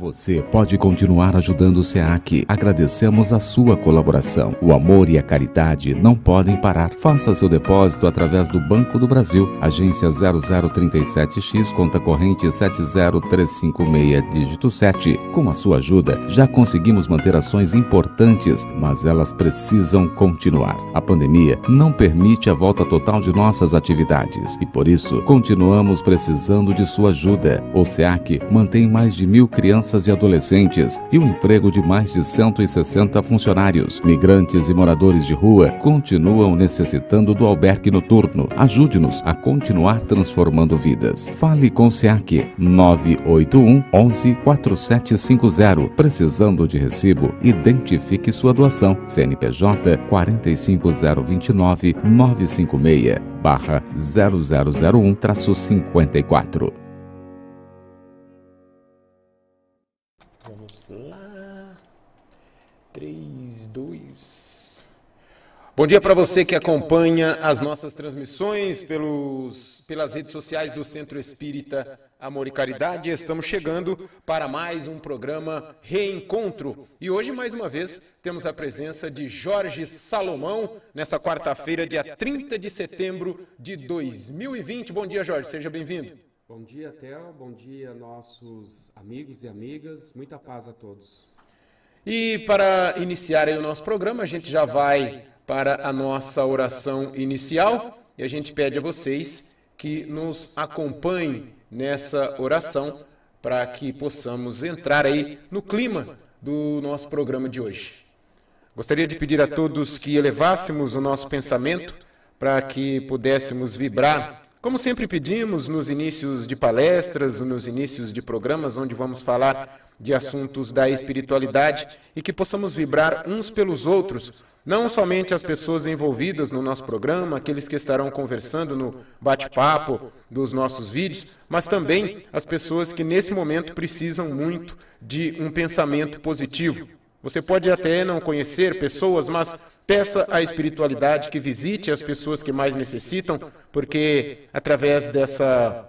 Você pode continuar ajudando o SEAC. Agradecemos a sua colaboração. O amor e a caridade não podem parar. Faça seu depósito através do Banco do Brasil, agência 0037X, conta corrente 70356, dígito 7. Com a sua ajuda, já conseguimos manter ações importantes, mas elas precisam continuar. A pandemia não permite a volta total de nossas atividades e, por isso, continuamos precisando de sua ajuda. O SEAC mantém mais de 1.000 crianças e adolescentes e o emprego de mais de 160 funcionários. Migrantes e moradores de rua continuam necessitando do albergue noturno. Ajude-nos a continuar transformando vidas. Fale com o SEAC 981 11 4750. Precisando de recibo, identifique sua doação. CNPJ 45029 956/0001-54. Vamos lá. 3, 2. Bom dia para você que acompanha as nossas transmissões pelas redes sociais do Centro Espírita Amor e Caridade. Estamos chegando para mais um programa Reencontro. E hoje, mais uma vez, temos a presença de Jorge Salomão, nessa quarta-feira, dia 30 de setembro de 2020. Bom dia, Jorge. Seja bem-vindo. Bom dia, Theo. Bom dia, nossos amigos e amigas. Muita paz a todos. E para iniciar aí o nosso programa, a gente já vai para a nossa oração inicial e a gente pede a vocês que nos acompanhem nessa oração para que possamos entrar aí no clima do nosso programa de hoje. Gostaria de pedir a todos que elevássemos o nosso pensamento para que pudéssemos vibrar, como sempre pedimos nos inícios de palestras, nos inícios de programas onde vamos falar de assuntos da espiritualidade e que possamos vibrar uns pelos outros, não somente as pessoas envolvidas no nosso programa, aqueles que estarão conversando no bate-papo dos nossos vídeos, mas também as pessoas que nesse momento precisam muito de um pensamento positivo. Você pode até não conhecer pessoas, mas peça à espiritualidade que visite as pessoas que mais necessitam, porque através dessa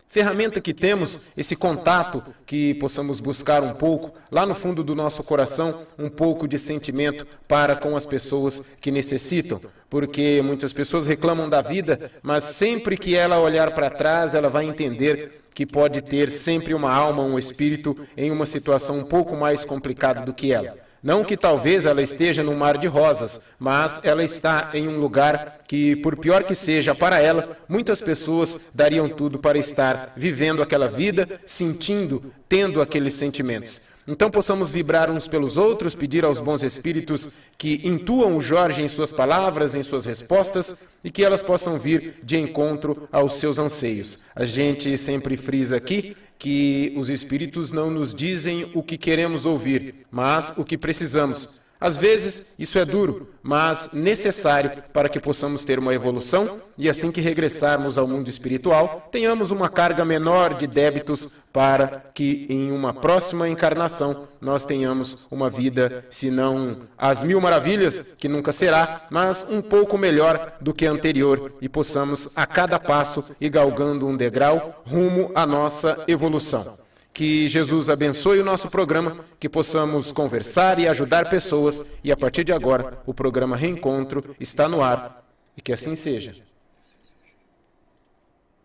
ferramenta que temos, esse contato, que possamos buscar um pouco, lá no fundo do nosso coração, um pouco de sentimento para com as pessoas que necessitam. Porque muitas pessoas reclamam da vida, mas sempre que ela olhar para trás, ela vai entender que pode ter sempre uma alma, um espírito em uma situação um pouco mais complicada do que ela. Não que talvez ela esteja num mar de rosas, mas ela está em um lugar que, por pior que seja para ela, muitas pessoas dariam tudo para estar vivendo aquela vida, sentindo, tendo aqueles sentimentos. Então possamos vibrar uns pelos outros, pedir aos bons espíritos que intuam o Jorge em suas palavras, em suas respostas, e que elas possam vir de encontro aos seus anseios. A gente sempre frisa aqui que os espíritos não nos dizem o que queremos ouvir, mas o que precisamos. Às vezes, isso é duro, mas necessário para que possamos ter uma evolução e assim que regressarmos ao mundo espiritual, tenhamos uma carga menor de débitos para que em uma próxima encarnação nós tenhamos uma vida, se não às 1000 maravilhas, que nunca será, mas um pouco melhor do que a anterior e possamos a cada passo ir galgando um degrau rumo à nossa evolução. Que Jesus abençoe o nosso programa, que possamos conversar e ajudar pessoas. E a partir de agora, o programa Reencontro está no ar. E que assim seja.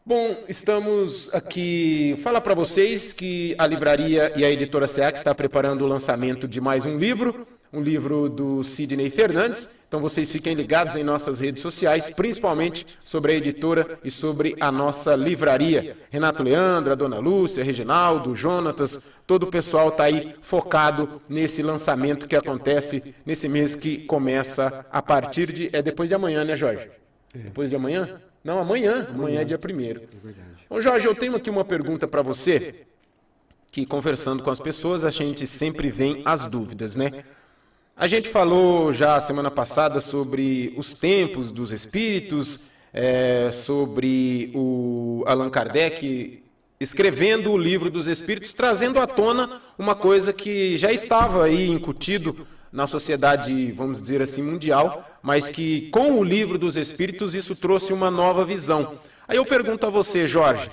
Bom, estamos aqui... Falar para vocês que a livraria e a editora SEAC está preparando o lançamento de mais um livro do Sidney Fernandes. Então vocês fiquem ligados em nossas redes sociais, principalmente sobre a editora e sobre a nossa livraria. Renato Leandro, a Dona Lúcia, Reginaldo, Jonatas, todo o pessoal está aí focado nesse lançamento que acontece nesse mês que começa a partir de... É depois de amanhã, né, Jorge? Depois de amanhã? Não, amanhã. Amanhã é dia 1º. Bom, Jorge, eu tenho aqui uma pergunta para você, que conversando com as pessoas a gente sempre vem as dúvidas, né? A gente falou já semana passada sobre os tempos dos espíritos, sobre o Allan Kardec escrevendo o livro dos espíritos, trazendo à tona uma coisa que já estava aí incutido na sociedade, vamos dizer assim, mundial, mas que com o livro dos espíritos isso trouxe uma nova visão. Aí eu pergunto a você, Jorge,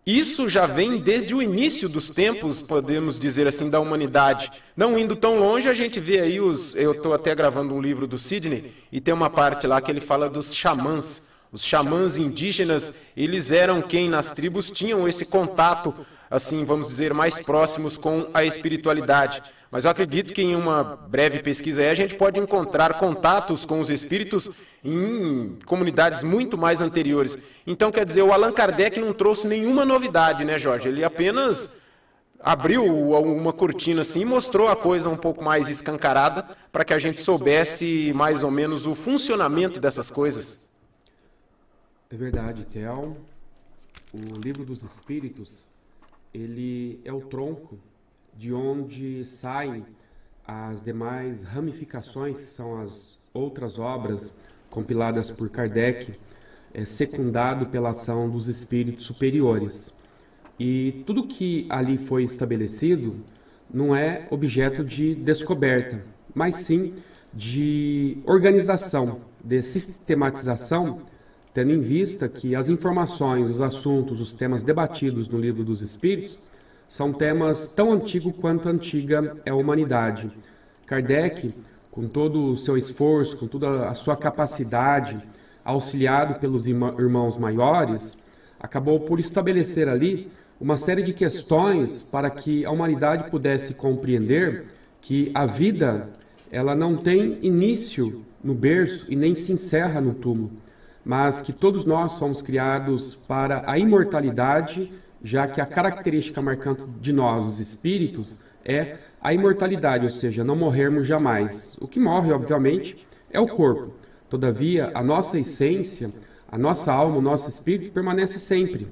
Isso já vem desde o início dos tempos, podemos dizer assim, da humanidade. Não indo tão longe, a gente vê aí eu estou até gravando um livro do Sidney, e tem uma parte lá que ele fala dos xamãs. Os xamãs indígenas, eles eram quem nas tribos tinham esse contato, assim, vamos dizer, mais próximos com a espiritualidade. Mas eu acredito que em uma breve pesquisa aí a gente pode encontrar contatos com os espíritos em comunidades muito mais anteriores. Então, quer dizer, o Allan Kardec não trouxe nenhuma novidade, né, Jorge? Ele apenas abriu uma cortina assim e mostrou a coisa um pouco mais escancarada para que a gente soubesse mais ou menos o funcionamento dessas coisas. É verdade, Theo. O Livro dos Espíritos, ele é o tronco de onde saem as demais ramificações, que são as outras obras compiladas por Kardec, secundado pela ação dos espíritos superiores. E tudo que ali foi estabelecido não é objeto de descoberta, mas sim de organização, de sistematização, tendo em vista que as informações, os assuntos, os temas debatidos no Livro dos Espíritos são temas tão antigos quanto antiga é a humanidade. Kardec, com todo o seu esforço, com toda a sua capacidade, auxiliado pelos irmãos maiores, acabou por estabelecer ali uma série de questões para que a humanidade pudesse compreender que a vida, ela não tem início no berço e nem se encerra no túmulo, mas que todos nós somos criados para a imortalidade, já que a característica marcante de nós, os espíritos, é a imortalidade, ou seja, não morrermos jamais. O que morre, obviamente, é o corpo. Todavia, a nossa essência, a nossa alma, o nosso espírito permanece sempre.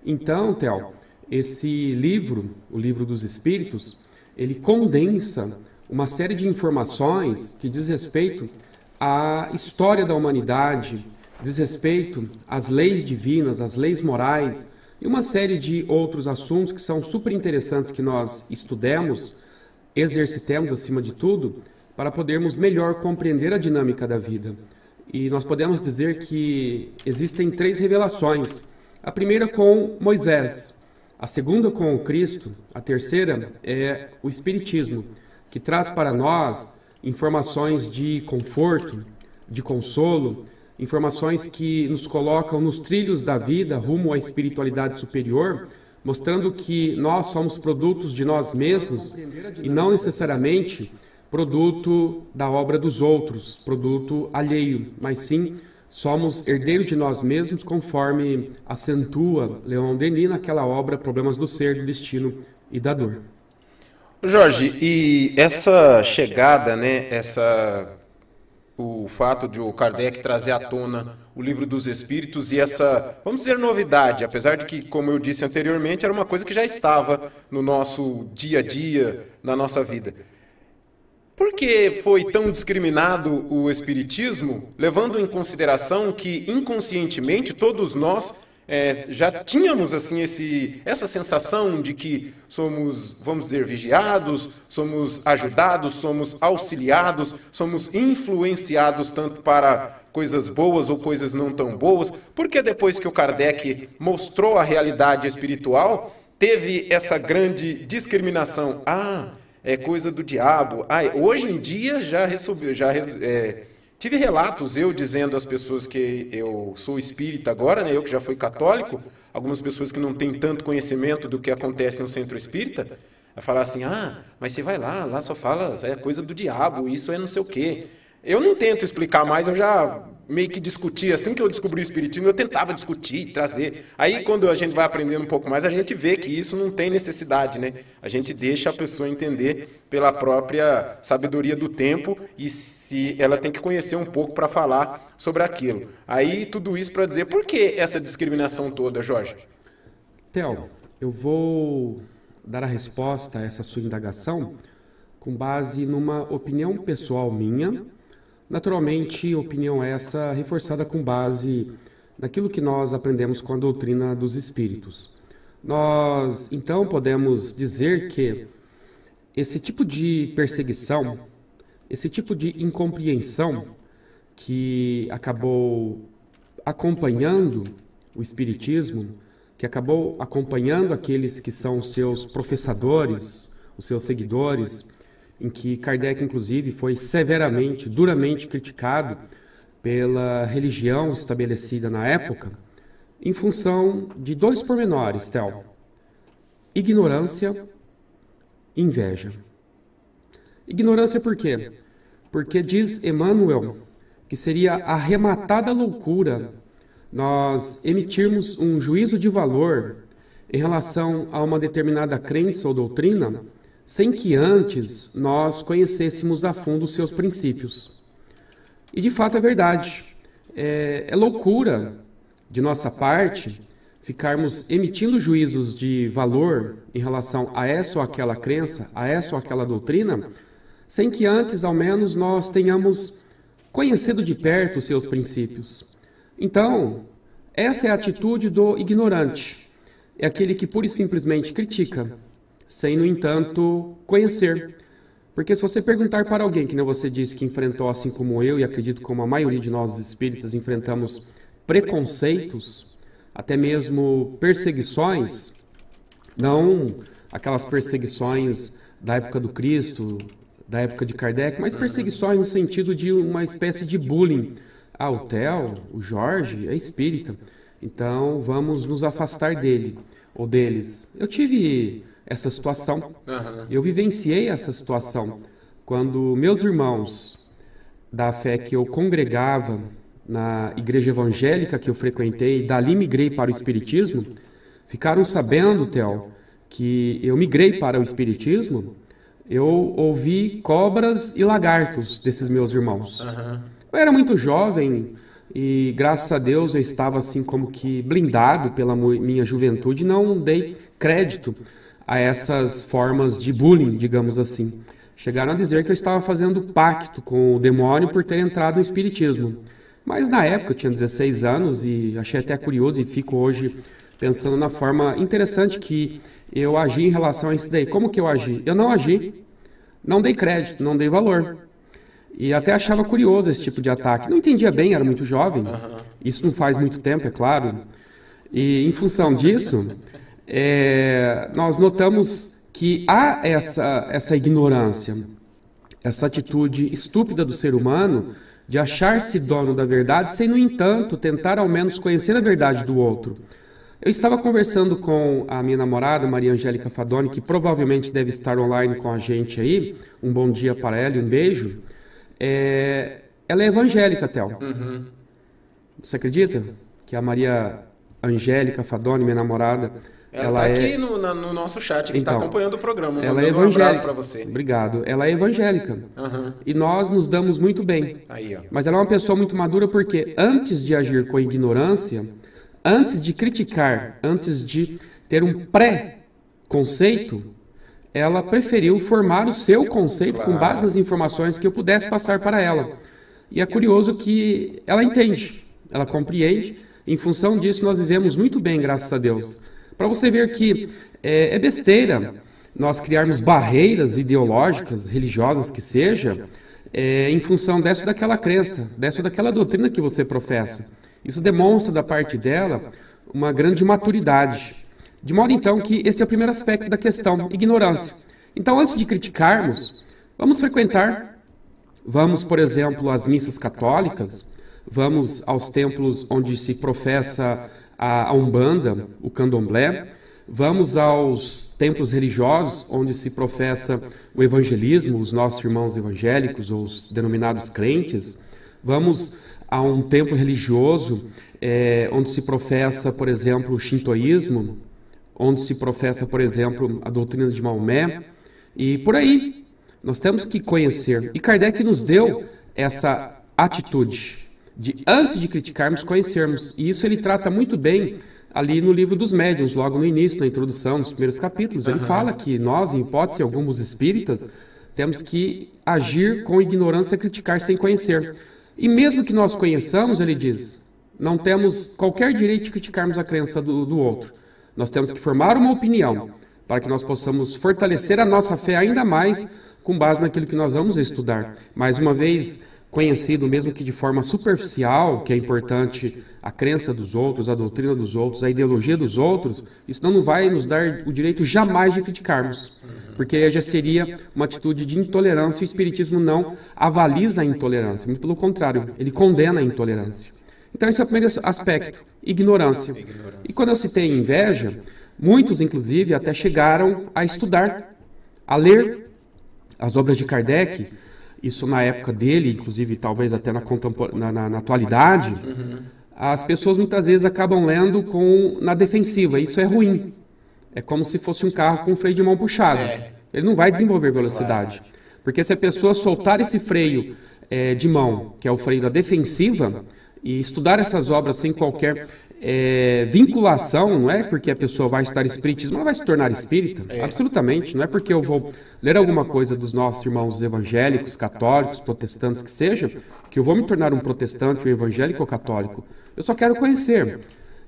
Então, Theo, esse livro, o Livro dos Espíritos, ele condensa uma série de informações que diz respeito à história da humanidade, diz respeito às leis divinas, às leis morais e uma série de outros assuntos que são super interessantes que nós estudemos, exercitemos acima de tudo, para podermos melhor compreender a dinâmica da vida. E nós podemos dizer que existem 3 revelações. A primeira com Moisés, a segunda com o Cristo, a terceira é o Espiritismo, que traz para nós informações de conforto, de consolo, informações que nos colocam nos trilhos da vida rumo à espiritualidade superior, mostrando que nós somos produtos de nós mesmos e não necessariamente produto da obra dos outros, produto alheio, mas sim somos herdeiros de nós mesmos, conforme acentua Leon Denis naquela obra Problemas do Ser, do Destino e da Dor. Jorge, e essa chegada, né, o fato de o Kardec trazer à tona o Livro dos Espíritos e essa, vamos dizer, novidade, apesar de que, como eu disse anteriormente, era uma coisa que já estava no nosso dia a dia, na nossa vida. Por que foi tão discriminado o Espiritismo, levando em consideração que, inconscientemente, todos nós já tínhamos assim essa sensação de que somos, vamos dizer, vigiados, somos ajudados, somos auxiliados, somos influenciados tanto para coisas boas ou coisas não tão boas? Porque depois que o Kardec mostrou a realidade espiritual, teve essa grande discriminação. É coisa do diabo. Hoje em dia tive relatos, eu dizendo às pessoas que eu sou espírita agora, né, eu que já fui católico, algumas pessoas que não têm tanto conhecimento do que acontece no centro espírita, a falar assim, mas você vai lá só fala, é coisa do diabo, isso é não sei o quê. Eu não tento explicar mais, eu já meio que discuti, assim que eu descobri o Espiritismo, eu tentava discutir, trazer. Aí, quando a gente vai aprendendo um pouco mais, a gente vê que isso não tem necessidade, né? A gente deixa a pessoa entender pela própria sabedoria do tempo e se ela tem que conhecer um pouco para falar sobre aquilo. Aí, tudo isso para dizer, por que essa discriminação toda, Jorge? Theo, eu vou dar a resposta a essa sua indagação com base numa opinião pessoal minha. Naturalmente, opinião essa reforçada com base naquilo que nós aprendemos com a doutrina dos espíritos. Nós, então, podemos dizer que esse tipo de perseguição, esse tipo de incompreensão que acabou acompanhando o espiritismo, que acabou acompanhando aqueles que são os seus professadores, os seus seguidores, em que Kardec, inclusive, foi severamente, duramente criticado pela religião estabelecida na época, em função de dois pormenores, Theo: ignorância e inveja. Ignorância por quê? Porque diz Emmanuel que seria arrematada loucura nós emitirmos um juízo de valor em relação a uma determinada crença ou doutrina sem que antes nós conhecêssemos a fundo os seus princípios. E de fato é verdade. É loucura de nossa parte ficarmos emitindo juízos de valor em relação a essa ou aquela crença, a essa ou aquela doutrina, sem que antes, ao menos, nós tenhamos conhecido de perto os seus princípios. Então, essa é a atitude do ignorante. É aquele que pura e simplesmente critica, sem, no entanto, conhecer. Porque se você perguntar para alguém, que nem você disse que enfrentou, assim como eu, e acredito como a maioria de nós espíritas enfrentamos preconceitos, até mesmo perseguições, não aquelas perseguições da época do Cristo, da época de Kardec, mas perseguições no sentido de uma espécie de bullying. Ah, o Theo, o Jorge, é espírita, então vamos nos afastar dele ou deles. Eu tive essa situação, eu vivenciei essa situação quando meus irmãos da fé que eu congregava na igreja evangélica que eu frequentei, dali migrei para o espiritismo, ficaram sabendo, Theo, que eu migrei para o espiritismo. Eu ouvi cobras e lagartos desses meus irmãos. Eu era muito jovem e, graças a Deus, eu estava assim como que blindado pela minha juventude, não dei crédito a essas formas de bullying, digamos assim. Chegaram a dizer que eu estava fazendo pacto com o demônio por ter entrado no espiritismo. Mas na época eu tinha 16 anos e achei até curioso e fico hoje pensando na forma interessante que eu agi em relação a isso daí. Como que eu agi? Eu não agi, não dei crédito, não dei valor. E até achava curioso esse tipo de ataque. Não entendia bem, era muito jovem. Isso não faz muito tempo, é claro. E em função disso, nós notamos que há essa ignorância, essa atitude estúpida do ser humano de achar-se dono da verdade, sem, no entanto, tentar ao menos conhecer a verdade do outro. Eu estava conversando com a minha namorada, Maria Angélica Fadoni, que provavelmente deve estar online com a gente aí. Um bom dia para ela e um beijo. Ela é evangélica, Theo. Você acredita que a Maria Angélica Fadoni, minha namorada, ela está aqui no nosso chat, que está acompanhando o programa. Ela é evangélica. Um abraço para você. Obrigado. Ela é evangélica. E nós nos damos muito bem. Aí, ó. Mas ela é uma pessoa muito madura porque antes de agir com ignorância, antes de criticar, antes de ter um pré-conceito, ela preferiu formar o seu conceito com base nas informações que eu pudesse passar para ela. E é curioso que ela entende, ela compreende. Em função disso, nós vivemos muito bem, graças a Deus. Para você ver que é besteira nós criarmos barreiras ideológicas, religiosas que seja, em função dessa ou daquela crença, dessa ou daquela doutrina que você professa. Isso demonstra da parte dela uma grande maturidade. De modo então que esse é o primeiro aspecto da questão, ignorância. Então, antes de criticarmos, vamos frequentar, vamos, por exemplo, às missas católicas, vamos aos templos onde se professa a Umbanda, o Candomblé, vamos aos templos religiosos onde se professa o evangelismo, os nossos irmãos evangélicos ou os denominados crentes, vamos a um templo religioso onde se professa, por exemplo, o shintoísmo, onde se professa, por exemplo, a doutrina de Maomé, e por aí. Nós temos que conhecer. E Kardec nos deu essa atitude de, antes de criticarmos, conhecermos. E isso ele trata muito bem ali no livro dos médiuns, logo no início, na introdução, nos primeiros capítulos. Ele fala que nós, em hipótese alguma, os espíritas, temos que agir com ignorância e criticar sem conhecer. E mesmo que nós conheçamos, ele diz, não temos qualquer direito de criticarmos a crença do outro. Nós temos que formar uma opinião para que nós possamos fortalecer a nossa fé ainda mais com base naquilo que nós vamos estudar. Mais uma vez, conhecido, mesmo que de forma superficial, que é importante a crença dos outros, a doutrina dos outros, a ideologia dos outros, isso não vai nos dar o direito jamais de criticarmos, porque aí já seria uma atitude de intolerância. O Espiritismo não avaliza a intolerância, muito pelo contrário, ele condena a intolerância. Então esse é o primeiro aspecto, ignorância. E quando eu citei inveja, muitos inclusive até chegaram a estudar, a ler as obras de Kardec. Isso na época dele, inclusive talvez até na atualidade, as pessoas muitas vezes acabam lendo na defensiva. Isso é ruim. É como se fosse um carro com freio de mão puxado. Ele não vai desenvolver velocidade. Porque se a pessoa soltar esse freio de mão, que é o freio da defensiva, e estudar essas obras sem qualquer vinculação, não é porque a pessoa vai estudar espiritismo, ela vai se tornar espírita, absolutamente. Não é porque eu vou ler alguma coisa dos nossos irmãos evangélicos, católicos, protestantes, que seja, que eu vou me tornar um protestante, um evangélico ou católico. Eu só quero conhecer.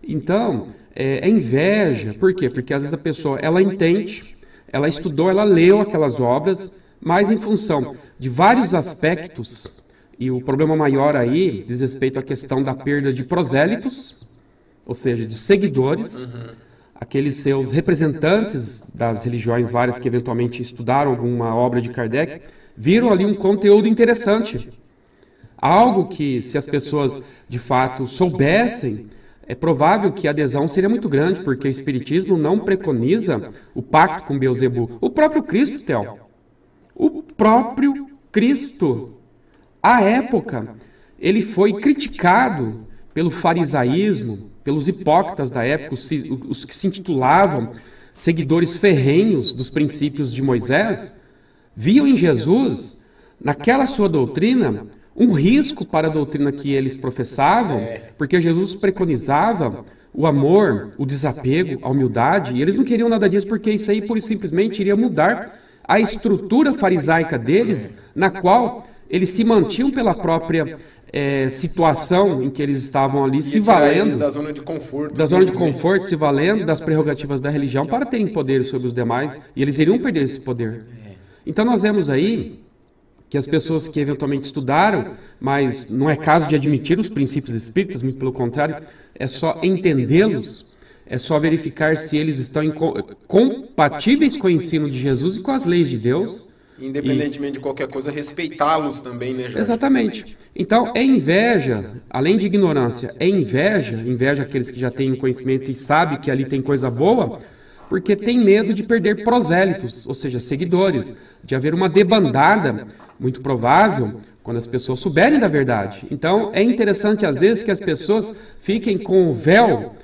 Então, é inveja. Por quê? Porque às vezes a pessoa, ela entende, ela estudou, ela leu aquelas obras, mas em função de vários aspectos, e o problema maior aí diz respeito à questão da perda de prosélitos, ou seja, de seguidores, aqueles seus representantes das religiões várias que eventualmente estudaram alguma obra de Kardec, viram ali um conteúdo interessante. Algo que, se as pessoas de fato soubessem, é provável que a adesão seria muito grande, porque o Espiritismo não preconiza o pacto com Beelzebul. O próprio Cristo, Theo, o próprio Cristo, à época, ele foi criticado pelo farisaísmo, pelos hipócritas da época, os que se intitulavam seguidores ferrenhos dos princípios de Moisés, viam em Jesus, naquela sua doutrina, um risco para a doutrina que eles professavam, porque Jesus preconizava o amor, o desapego, a humildade, e eles não queriam nada disso, porque isso aí pura e simplesmente iria mudar a estrutura farisaica deles, na qual eles se mantinham pela própria situação em que eles estavam ali, se valendo da zona de conforto, se valendo das prerrogativas da religião para terem poder sobre os demais, e eles iriam perder esse poder. Então nós vemos aí que as pessoas que eventualmente estudaram, mas não é caso de admitir os princípios espíritas, muito pelo contrário, é só entendê-los, é só verificar se eles estão compatíveis com o ensino de Jesus e com as leis de Deus. Independentemente de qualquer coisa, respeitá-los também, né, Jorge? Exatamente. Então, é inveja, além de ignorância, é inveja aqueles que já têm conhecimento e sabem que ali tem coisa boa, porque tem medo de perder prosélitos, ou seja, seguidores, de haver uma debandada, muito provável, quando as pessoas souberem da verdade. Então, é interessante, às vezes, que as pessoas fiquem com o véu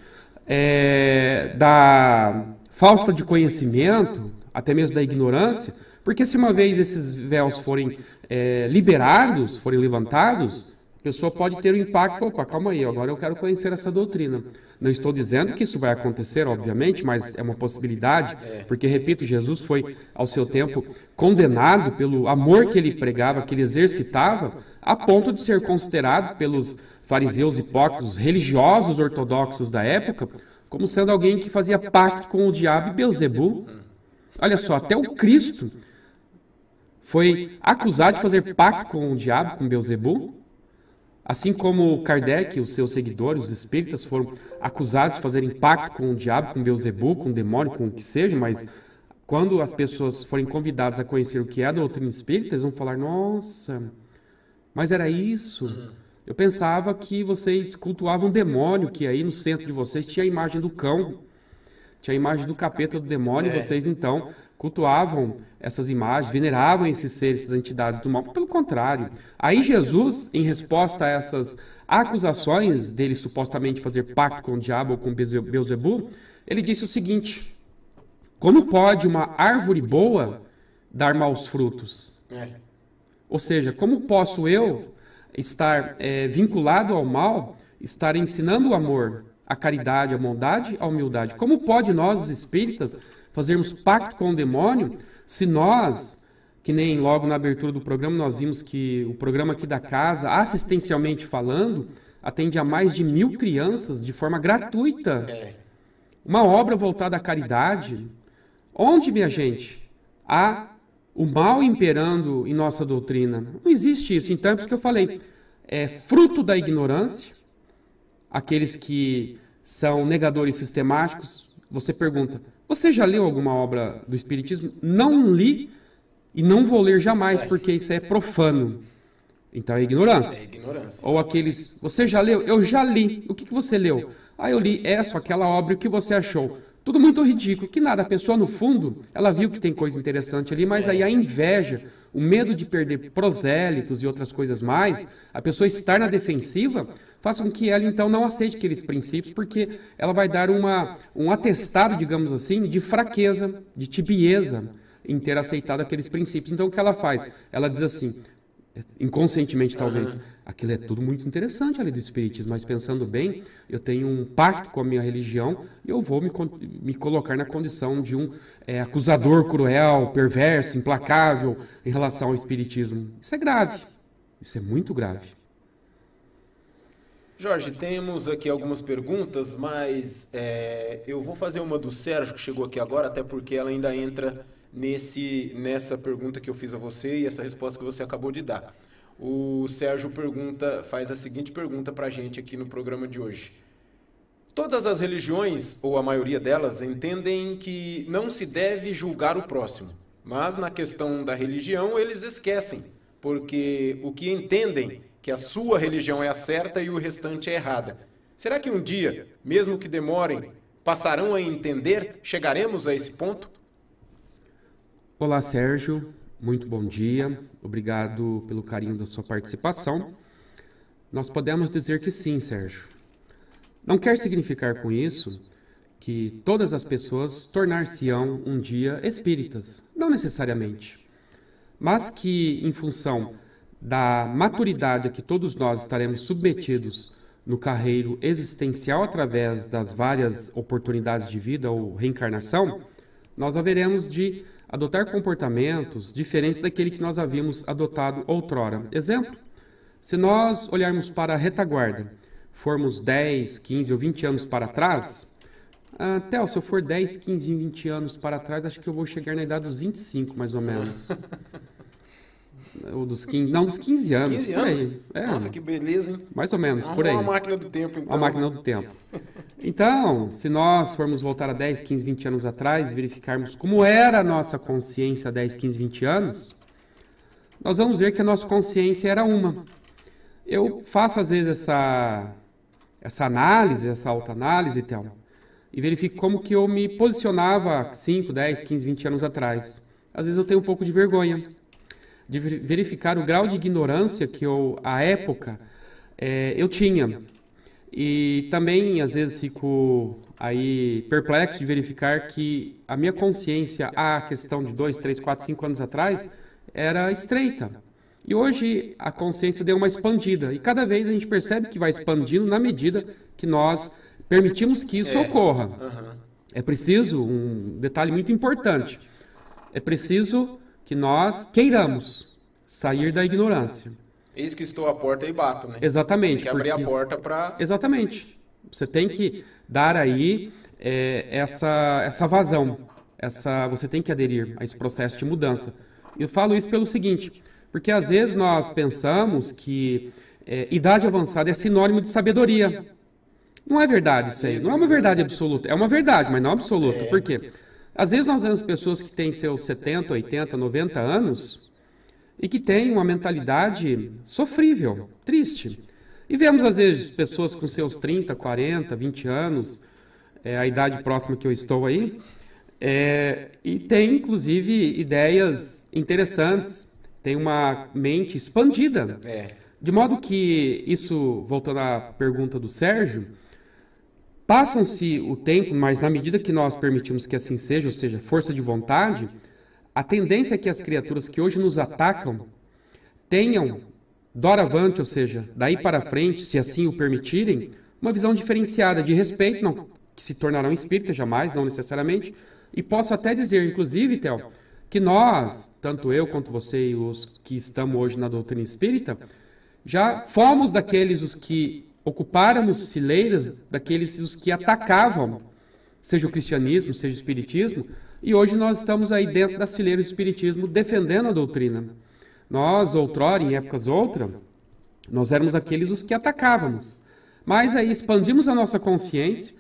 da falta de conhecimento, até mesmo da ignorância, porque se uma vez esses véus forem liberados, forem levantados, a pessoa pode ter um impacto e falar, opa, calma aí, agora eu quero conhecer essa doutrina. Não estou dizendo que isso vai acontecer, obviamente, mas é uma possibilidade, porque, repito, Jesus foi, ao seu tempo, condenado pelo amor que ele pregava, que ele exercitava, a ponto de ser considerado pelos fariseus hipócritas, religiosos ortodoxos da época, como sendo alguém que fazia pacto com o diabo e Beelzebul. Olha só, até o Cristo foi acusado de fazer pacto com o diabo, com Beelzebul. Assim como Kardec e os seus seguidores, os espíritas, foram acusados de fazerem pacto com o diabo, com Beelzebul, com o demônio, com o que seja, mas quando as pessoas forem convidadas a conhecer o que é a doutrina espírita, eles vão falar, nossa, mas era isso? Eu pensava que vocês cultuavam um demônio, que aí no centro de vocês tinha a imagem do cão, tinha a imagem do capeta, do demônio, e vocês então cultuavam essas imagens, veneravam esses seres, essas entidades do mal. Pelo contrário, aí Jesus, em resposta a essas acusações dele supostamente fazer pacto com o diabo ou com Beelzebul, ele disse o seguinte, como pode uma árvore boa dar maus frutos? Ou seja, como posso eu estar vinculado ao mal, estar ensinando o amor, a caridade, a bondade, a humildade? Como pode nós, os espíritas, fazermos pacto com o demônio se nós, que nem logo na abertura do programa nós vimos que o programa aqui da casa, assistencialmente falando, atende a mais de 1000 crianças de forma gratuita. Uma obra voltada à caridade. Onde, minha gente, há o mal imperando em nossa doutrina. Não existe isso. Então, é por isso que eu falei, é fruto da ignorância. Aqueles que são negadores sistemáticos, você pergunta, você já leu alguma obra do Espiritismo? Não li e não vou ler jamais, porque isso é profano. Então é ignorância. É ignorância. Ou aqueles, você já leu? Eu já li. O que você leu? Eu li essa, aquela obra, o que você achou? Tudo muito ridículo, que nada, a pessoa no fundo, ela viu que tem coisa interessante ali, mas aí a inveja, o medo de perder prosélitos e outras coisas mais, a pessoa estar na defensiva, faz com que ela então não aceite aqueles princípios, porque ela vai dar um atestado, digamos assim, de fraqueza, de tibieza em ter aceitado aqueles princípios. Então o que ela faz? Ela diz assim, inconscientemente talvez, aquilo é tudo muito interessante ali do Espiritismo, mas pensando bem, eu tenho um pacto com a minha religião e eu vou me colocar na condição de um acusador cruel, perverso, implacável em relação ao Espiritismo. Isso é grave, isso é muito grave. Jorge, temos aqui algumas perguntas, mas eu vou fazer uma do Sérgio, que chegou aqui agora, até porque ela ainda entra nessa pergunta que eu fiz a você e essa resposta que você acabou de dar. O Sérgio faz a seguinte pergunta para a gente aqui no programa de hoje. Todas as religiões, ou a maioria delas, entendem que não se deve julgar o próximo, mas na questão da religião eles esquecem, porque o que entendem que a sua religião é a certa e o restante é errada. Será que um dia, mesmo que demorem, passarão a entender? Chegaremos a esse ponto? Olá, Sérgio. Muito bom dia. Obrigado pelo carinho da sua participação. Nós podemos dizer que sim, Sérgio. Não quer significar com isso que todas as pessoas tornar-se-ão um dia espíritas. Não necessariamente. Mas que, em função da maturidade a que todos nós estaremos submetidos no carreiro existencial através das várias oportunidades de vida ou reencarnação, nós haveremos de adotar comportamentos diferentes daquele que nós havíamos adotado outrora. Exemplo, se nós olharmos para a retaguarda, formos 10, 15 ou 20 anos para trás, Theo, se eu for 10, 15, 20 anos para trás, acho que eu vou chegar na idade dos 25, mais ou menos. Ou dos 15, não, dos 15 anos, 15 por anos? aí. Nossa, que beleza, hein? Mais ou menos, por aí. Uma máquina do tempo, então. Uma máquina do tempo. Então, se nós formos voltar a 10, 15, 20 anos atrás e verificarmos como era a nossa consciência há 10, 15, 20 anos, nós vamos ver que a nossa consciência era uma. Eu faço, às vezes, essa análise, essa autoanálise, Theo, e verifico como que eu me posicionava 5, 10, 15, 20 anos atrás. Às vezes eu tenho um pouco de vergonha de verificar o grau de ignorância que à época, eu tinha. E também, às vezes, fico aí perplexo de verificar que a minha consciência, a questão de 2, 3, 4, 5 anos atrás, era estreita. E hoje a consciência deu uma expandida. E cada vez a gente percebe que vai expandindo na medida que nós permitimos que isso ocorra. É preciso, um detalhe muito importante, é preciso que nós queiramos sair da ignorância. Eis que estou à porta e bato, né? Exatamente. Tem que abrir a porta para... Exatamente. Você tem que dar aí essa vazão. Você tem que aderir a esse processo de mudança. Eu falo isso pelo seguinte, porque às vezes nós pensamos que idade avançada é sinônimo de sabedoria. Não é verdade isso aí. Não é uma verdade absoluta. É uma verdade, mas não absoluta. Por quê? Às vezes nós vemos pessoas que têm seus 70, 80, 90 anos e que têm uma mentalidade sofrível, triste. E vemos, às vezes, pessoas com seus 30, 40, 20 anos, a idade próxima que eu estou aí, e tem, inclusive, ideias interessantes, tem uma mente expandida. De modo que isso, voltando à pergunta do Sérgio, passam-se o tempo, mas na medida que nós permitimos que assim seja, ou seja, força de vontade, a tendência é que as criaturas que hoje nos atacam tenham, doravante, ou seja, daí para frente, se assim o permitirem, uma visão diferenciada de respeito, não que se tornarão espíritas jamais, não necessariamente, e posso até dizer, inclusive, Theo, que nós, tanto eu quanto você e os que estamos hoje na doutrina espírita, já fomos daqueles os que ocupáramos fileiras, daqueles os que atacavam, seja o cristianismo, seja o espiritismo, E hoje nós estamos aí dentro das fileiras do Espiritismo defendendo a doutrina. Nós, outrora, em épocas outra, nós éramos aqueles os que atacávamos. Mas aí expandimos a nossa consciência,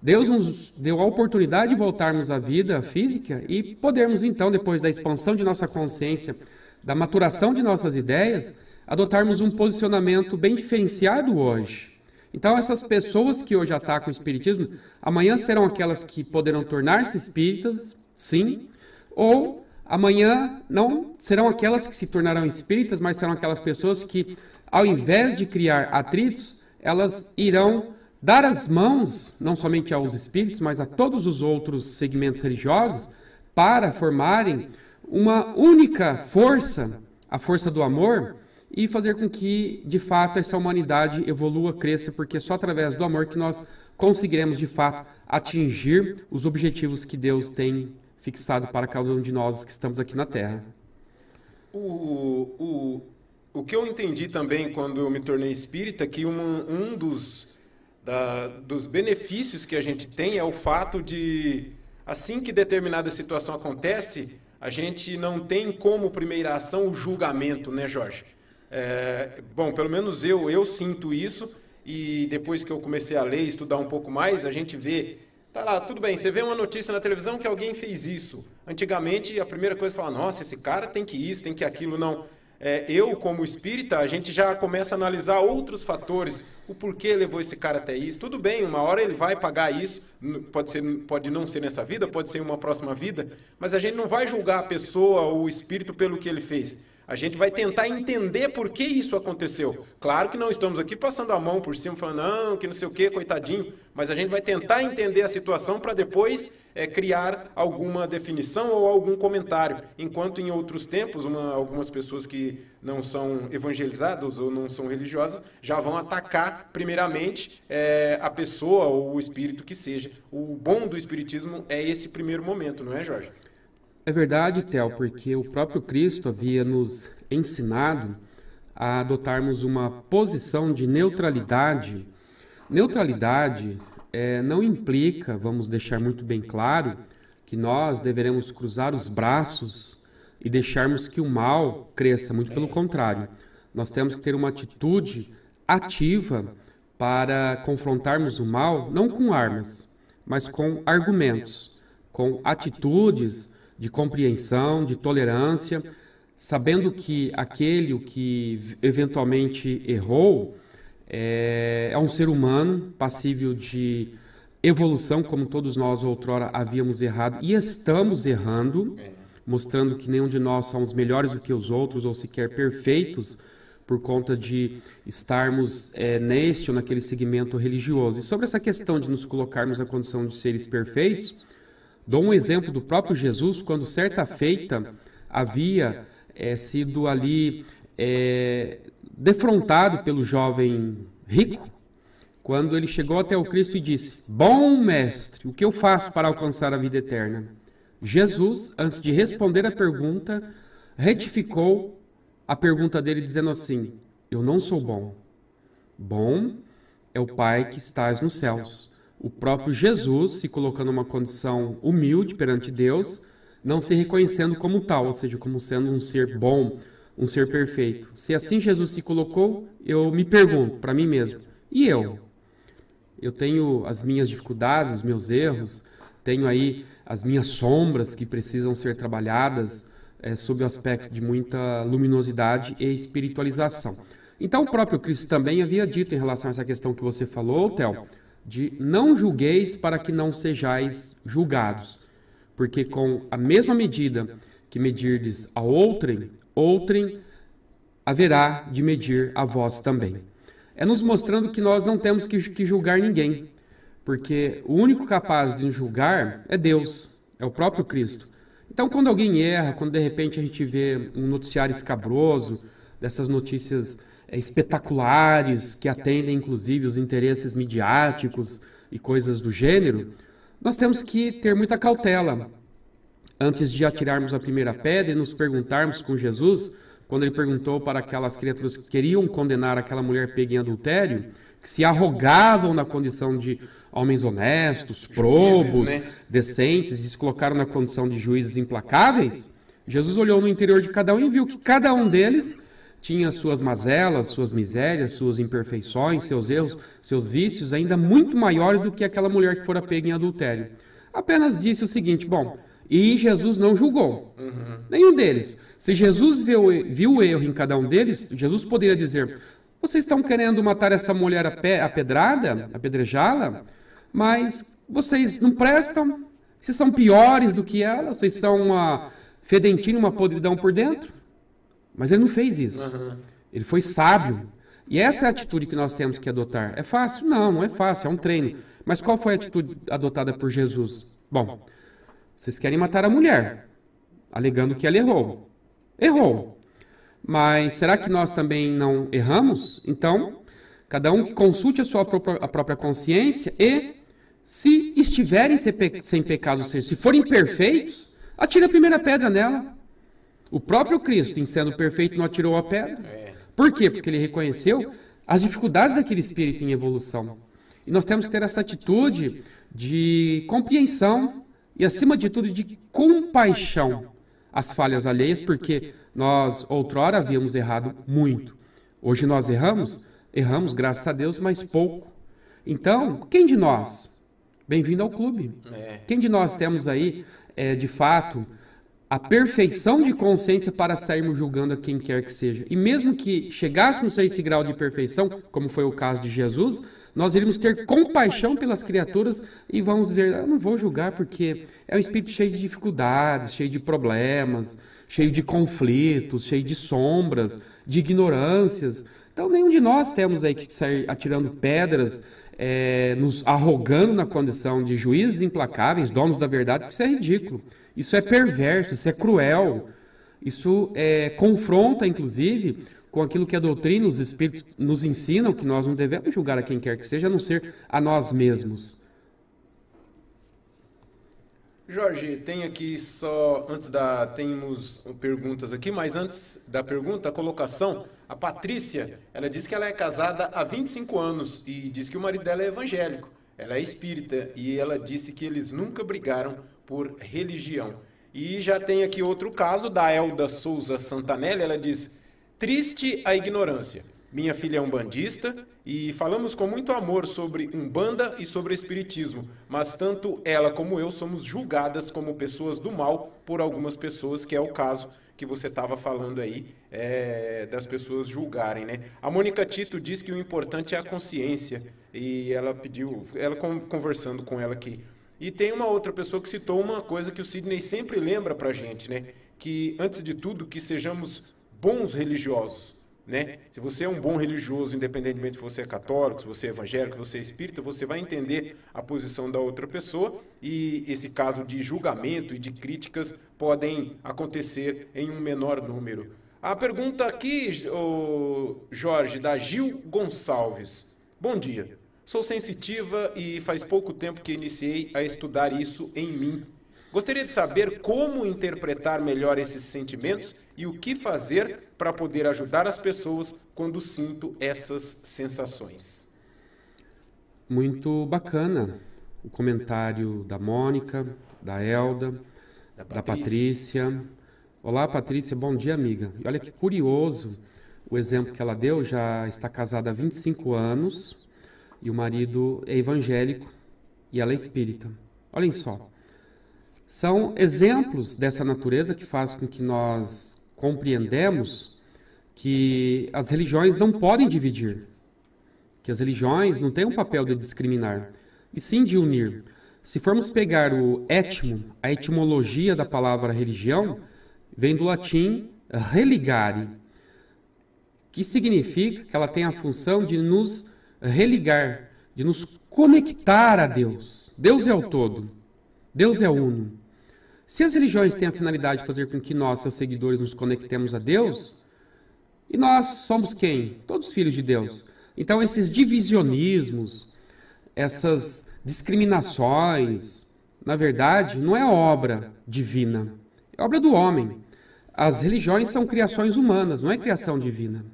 Deus nos deu a oportunidade de voltarmos à vida física e podermos então, depois da expansão de nossa consciência, da maturação de nossas ideias, adotarmos um posicionamento bem diferenciado hoje. Então, essas pessoas que hoje atacam o Espiritismo, amanhã serão aquelas que poderão tornar-se espíritas, sim, ou amanhã não serão aquelas que se tornarão espíritas, mas serão aquelas pessoas que, ao invés de criar atritos, elas irão dar as mãos, não somente aos espíritos, mas a todos os outros segmentos religiosos, para formarem uma única força, a força do amor, e fazer com que, de fato, essa humanidade evolua, cresça, porque é só através do amor que nós conseguiremos, de fato, atingir os objetivos que Deus tem fixado para cada um de nós que estamos aqui na Terra. O que eu entendi também quando eu me tornei espírita, que um dos benefícios que a gente tem é o fato de, assim que determinada situação acontece, a gente não tem como primeira ação o julgamento, né, Jorge? Bom, pelo menos eu sinto isso, e depois que eu comecei a ler e estudar um pouco mais, a gente vê, tá lá, tudo bem, você vê uma notícia na televisão que alguém fez isso. Antigamente, a primeira coisa é falar, nossa, esse cara tem que isso, tem que aquilo, não. Eu, como espírita, a gente já começa a analisar outros fatores, o porquê levou esse cara até isso. Tudo bem, uma hora ele vai pagar isso, pode não ser nessa vida, pode ser em uma próxima vida, mas a gente não vai julgar a pessoa ou o espírito pelo que ele fez. A gente vai tentar entender por que isso aconteceu. Claro que não estamos aqui passando a mão por cima, falando, não, que não sei o quê, coitadinho, mas a gente vai tentar entender a situação para depois criar alguma definição ou algum comentário. Enquanto em outros tempos, algumas pessoas que não são evangelizadas ou não são religiosas já vão atacar, primeiramente, a pessoa ou o espírito que seja. O bom do espiritismo é esse primeiro momento, não é, Jorge? É verdade, Theo, porque o próprio Cristo havia nos ensinado a adotarmos uma posição de neutralidade. Neutralidade não implica, vamos deixar muito bem claro, que nós deveremos cruzar os braços e deixarmos que o mal cresça. Muito pelo contrário, nós temos que ter uma atitude ativa para confrontarmos o mal, não com armas, mas com argumentos, com atitudes de compreensão, de tolerância, sabendo que aquele que eventualmente errou é um ser humano passível de evolução, como todos nós outrora havíamos errado e estamos errando, mostrando que nenhum de nós somos melhores do que os outros ou sequer perfeitos por conta de estarmos neste ou naquele segmento religioso. E sobre essa questão de nos colocarmos na condição de seres perfeitos, dou um exemplo do próprio Jesus, quando certa feita havia sido ali defrontado pelo jovem rico, quando ele chegou até o Cristo e disse, bom mestre, o que eu faço para alcançar a vida eterna? Jesus, antes de responder a pergunta, retificou a pergunta dele dizendo assim, eu não sou bom. Bom é o Pai que estás nos céus. O próprio Jesus se colocando numa condição humilde perante Deus, não se reconhecendo como tal, ou seja, como sendo um ser bom, um ser perfeito. Se assim Jesus se colocou, eu me pergunto para mim mesmo, e eu? Eu tenho as minhas dificuldades, os meus erros, tenho aí as minhas sombras que precisam ser trabalhadas sob o aspecto de muita luminosidade e espiritualização. Então o próprio Cristo também havia dito em relação a essa questão que você falou, Theo, de não julgueis para que não sejais julgados, porque com a mesma medida que medirdes a outrem haverá de medir a vós também. É nos mostrando que nós não temos que julgar ninguém, porque o único capaz de nos julgar é Deus, é o próprio Cristo. Então, quando alguém erra, quando de repente a gente vê um noticiário escabroso, dessas notícias espetaculares que atendem inclusive os interesses midiáticos e coisas do gênero, nós temos que ter muita cautela antes de atirarmos a primeira pedra e nos perguntarmos com Jesus, quando ele perguntou para aquelas criaturas que queriam condenar aquela mulher pega em adultério, que se arrogavam na condição de homens honestos, probos, Juízes, né? decentes, e se colocaram na condição de juízes implacáveis, Jesus olhou no interior de cada um e viu que cada um deles tinha suas mazelas, suas misérias, suas imperfeições, seus erros, seus vícios, ainda muito maiores do que aquela mulher que fora pega em adultério. Apenas disse o seguinte, bom, e Jesus não julgou nenhum deles. Se Jesus viu o erro em cada um deles, Jesus poderia dizer, vocês estão querendo matar essa mulher a pedrada, apedrejá-la, mas vocês não prestam, vocês são piores do que ela, vocês são uma fedentina, uma podridão por dentro. Mas ele não fez isso. Ele foi sábio. E essa é a atitude que nós temos que adotar. É fácil? Não, não é fácil, é um treino. Mas qual foi a atitude adotada por Jesus? Bom, vocês querem matar a mulher, alegando que ela errou. Errou. Mas será que nós também não erramos? Então, cada um que consulte a sua própria consciência e, se estiverem sem pecado, ou seja, se forem perfeitos, atire a primeira pedra nela. O próprio Cristo, em sendo perfeito, não atirou a pedra. Por quê? Porque ele reconheceu as dificuldades daquele espírito em evolução. E nós temos que ter essa atitude de compreensão e, acima de tudo, de compaixão às falhas alheias, porque nós, outrora, havíamos errado muito. Hoje nós erramos, graças a Deus, mas pouco. Então, quem de nós? Bem-vindo ao clube. Quem de nós temos aí, de fato, a perfeição de consciência para sairmos julgando a quem quer que seja? E mesmo que chegássemos a esse grau de perfeição, como foi o caso de Jesus, nós iríamos ter compaixão pelas criaturas e vamos dizer, eu não vou julgar porque é um espírito cheio de dificuldades, cheio de problemas, cheio de conflitos, cheio de sombras, de ignorâncias. Então nenhum de nós temos aí que sair atirando pedras, nos arrogando na condição de juízes implacáveis, donos da verdade, porque isso é ridículo. Isso é perverso, isso é cruel, isso confronta, inclusive, com aquilo que a doutrina, os espíritos nos ensinam, que nós não devemos julgar a quem quer que seja, a não ser a nós mesmos. Jorge, tem aqui temos perguntas aqui, mas antes da pergunta, a colocação, a Patrícia, ela diz que ela é casada há 25 anos e diz que o marido dela é evangélico, ela é espírita e ela disse que eles nunca brigaram por religião. E já tem aqui outro caso da Elda Souza Santanelli, ela diz, triste a ignorância. Minha filha é umbandista e falamos com muito amor sobre Umbanda e sobre Espiritismo, mas tanto ela como eu somos julgadas como pessoas do mal por algumas pessoas, que é o caso que você estava falando aí, das pessoas julgarem, né? A Mônica Tito diz que o importante é a consciência e ela pediu, ela conversando com ela aqui. E tem uma outra pessoa que citou uma coisa que o Sidney sempre lembra pra gente, né? Que, antes de tudo, que sejamos bons religiosos, né? Se você é um bom religioso, independentemente se você é católico, se você é evangélico, se você é espírita, você vai entender a posição da outra pessoa e esse caso de julgamento e de críticas podem acontecer em um menor número. A pergunta aqui, Jorge, da Gil Gonçalves. Bom dia. Sou sensitiva e faz pouco tempo que iniciei a estudar isso em mim. Gostaria de saber como interpretar melhor esses sentimentos e o que fazer para poder ajudar as pessoas quando sinto essas sensações. Muito bacana o comentário da Mônica, da Elda, da Patrícia. Olá, Patrícia, bom dia, amiga. E olha que curioso o exemplo que ela deu, já está casada há 25 anos e o marido é evangélico e ela é espírita. Olhem só. São exemplos dessa natureza que faz com que nós compreendemos que as religiões não podem dividir, que as religiões não têm um papel de discriminar, e sim de unir. Se formos pegar o étimo, a etimologia da palavra religião, vem do latim religare, que significa que ela tem a função de nos religar, de nos conectar a Deus. Deus é o todo. Deus é uno. Se as religiões têm a finalidade de fazer com que nós, seus seguidores, nos conectemos a Deus, e nós somos quem? Todos filhos de Deus. Então, esses divisionismos, essas discriminações, na verdade, não é obra divina, é obra do homem. As religiões são criações humanas, não é criação divina.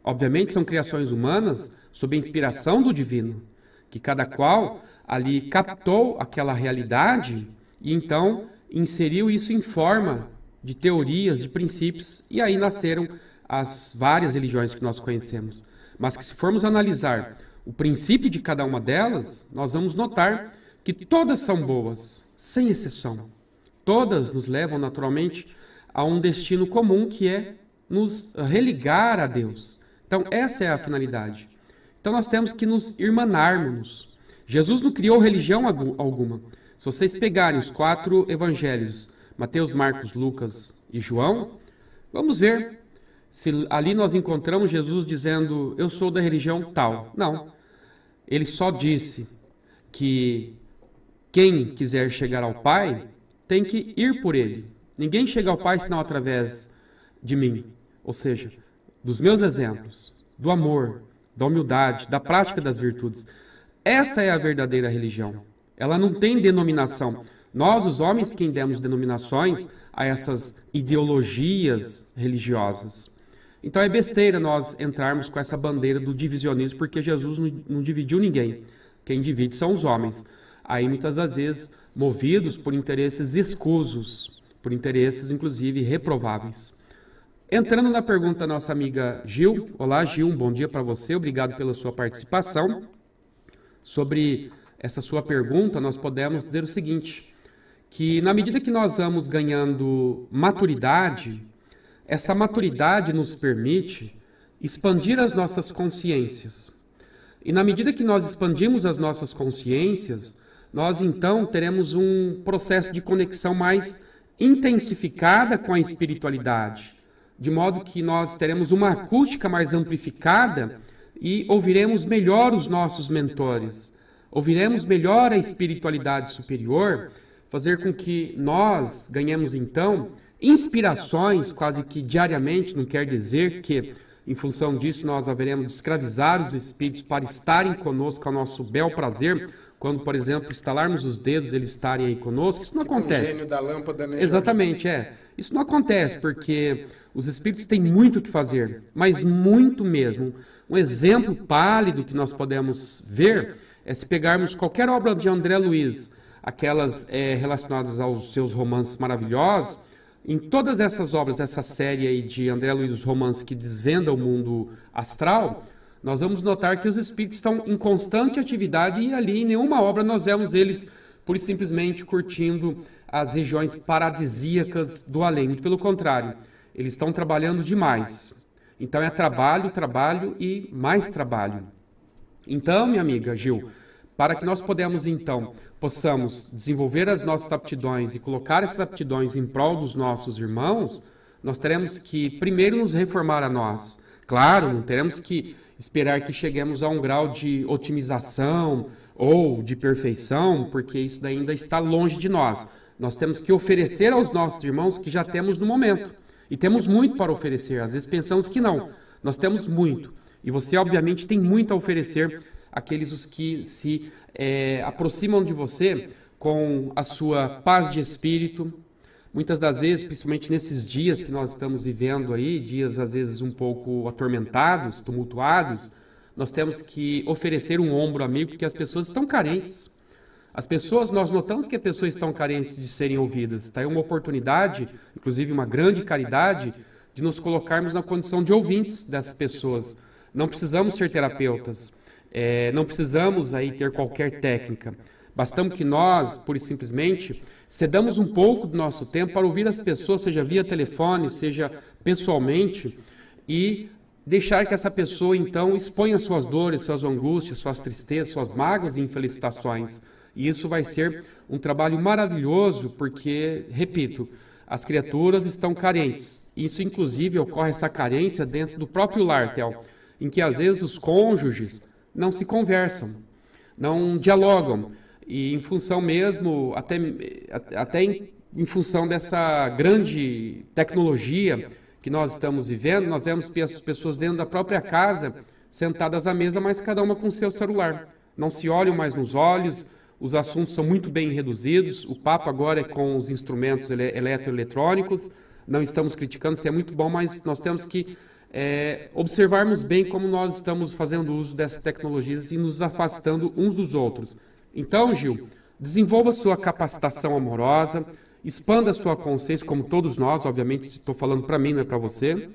Obviamente, são criações humanas sob a inspiração do divino. que cada qual ali captou aquela realidade e então inseriu isso em forma de teorias, de princípios, e aí nasceram as várias religiões que nós conhecemos. Mas que se formos analisar o princípio de cada uma delas, nós vamos notar que todas são boas, sem exceção. Todas nos levam naturalmente a um destino comum, que é nos religar a Deus. Então essa é a finalidade. Então nós temos que nos irmanarmos. Jesus não criou religião alguma. Se vocês pegarem os 4 evangelhos, Mateus, Marcos, Lucas e João, vamos ver se ali nós encontramos Jesus dizendo, eu sou da religião tal. Não. Ele só disse que quem quiser chegar ao Pai tem que ir por ele. Ninguém chega ao Pai senão através de mim. Ou seja, dos meus exemplos, do amor, da humildade, da prática das virtudes. Essa é a verdadeira religião. Ela não tem denominação. Nós, os homens, quem demos denominações a essas ideologias religiosas. Então é besteira nós entrarmos com essa bandeira do divisionismo, porque Jesus não dividiu ninguém. Quem divide são os homens. Aí muitas das vezes movidos por interesses escusos, por interesses inclusive reprováveis. Entrando na pergunta da nossa amiga Gil. Olá, Gil, um bom dia para você, obrigado pela sua participação. Sobre essa sua pergunta, nós podemos dizer o seguinte, que na medida que nós vamos ganhando maturidade, essa maturidade nos permite expandir as nossas consciências. E na medida que nós expandimos as nossas consciências, nós então teremos um processo de conexão mais intensificada com a espiritualidade, de modo que nós teremos uma acústica mais amplificada e ouviremos melhor os nossos mentores, ouviremos melhor a espiritualidade superior, fazer com que nós ganhemos então inspirações quase que diariamente. Não quer dizer que em função disso nós haveremos de escravizar os espíritos para estarem conosco ao nosso bel prazer, quando, por exemplo, estalarmos os dedos, eles estarem aí conosco. Isso não acontece. O gênio da lâmpada, né? Exatamente, Isso não acontece porque os espíritos têm muito o que fazer, mas muito mesmo. Um exemplo pálido que nós podemos ver é se pegarmos qualquer obra de André Luiz, aquelas relacionadas aos seus romances maravilhosos. Em todas essas obras, essa série aí de André Luiz, os romances que desvenda o mundo astral, nós vamos notar que os espíritos estão em constante atividade e ali em nenhuma obra nós vemos eles pura e simplesmente curtindo as regiões paradisíacas do além. Muito pelo contrário, eles estão trabalhando demais. Então é trabalho, trabalho e mais trabalho. Então, minha amiga Gil, para que nós possamos desenvolver as nossas aptidões e colocar essas aptidões em prol dos nossos irmãos, nós teremos que primeiro nos reformar a nós. Claro, não teremos que esperar que cheguemos a um grau de otimização ou de perfeição, porque isso ainda está longe de nós. Nós temos que oferecer aos nossos irmãos que já temos no momento. E temos muito para oferecer. Às vezes pensamos que não. Nós temos muito. E você, obviamente, tem muito a oferecer àqueles os que se aproximam de você com a sua paz de espírito. Muitas das vezes, principalmente nesses dias que nós estamos vivendo aí, dias às vezes um pouco atormentados, tumultuados, nós temos que oferecer um ombro amigo, porque as pessoas estão carentes. Nós notamos que as pessoas estão carentes de serem ouvidas. Está aí uma oportunidade, inclusive uma grande caridade, de nos colocarmos na condição de ouvintes dessas pessoas. Não precisamos ser terapeutas, não precisamos aí ter qualquer técnica. Bastamos que nós, pura e simplesmente, cedamos um pouco do nosso tempo para ouvir as pessoas, seja via telefone, seja pessoalmente, e deixar que essa pessoa, então, exponha suas dores, suas angústias, suas tristezas, suas mágoas e infelicitações. E isso vai ser um trabalho maravilhoso, porque, repito, as criaturas estão carentes. Isso, inclusive, ocorre essa carência dentro do próprio lar, Theo, em que, às vezes, os cônjuges não se conversam, não dialogam. E em função mesmo, até em função dessa grande tecnologia que nós estamos vivendo, nós vemos as pessoas dentro da própria casa, sentadas à mesa, mas cada uma com seu celular. Não se olham mais nos olhos, os assuntos são muito bem reduzidos, o papo agora é com os instrumentos eletroeletrônicos, não estamos criticando, isso é muito bom, mas nós temos que observarmos bem como nós estamos fazendo uso dessas tecnologias e nos afastando uns dos outros. Então, Gil, desenvolva sua capacitação amorosa, expanda sua consciência, como todos nós, obviamente, estou falando para mim, não é para você,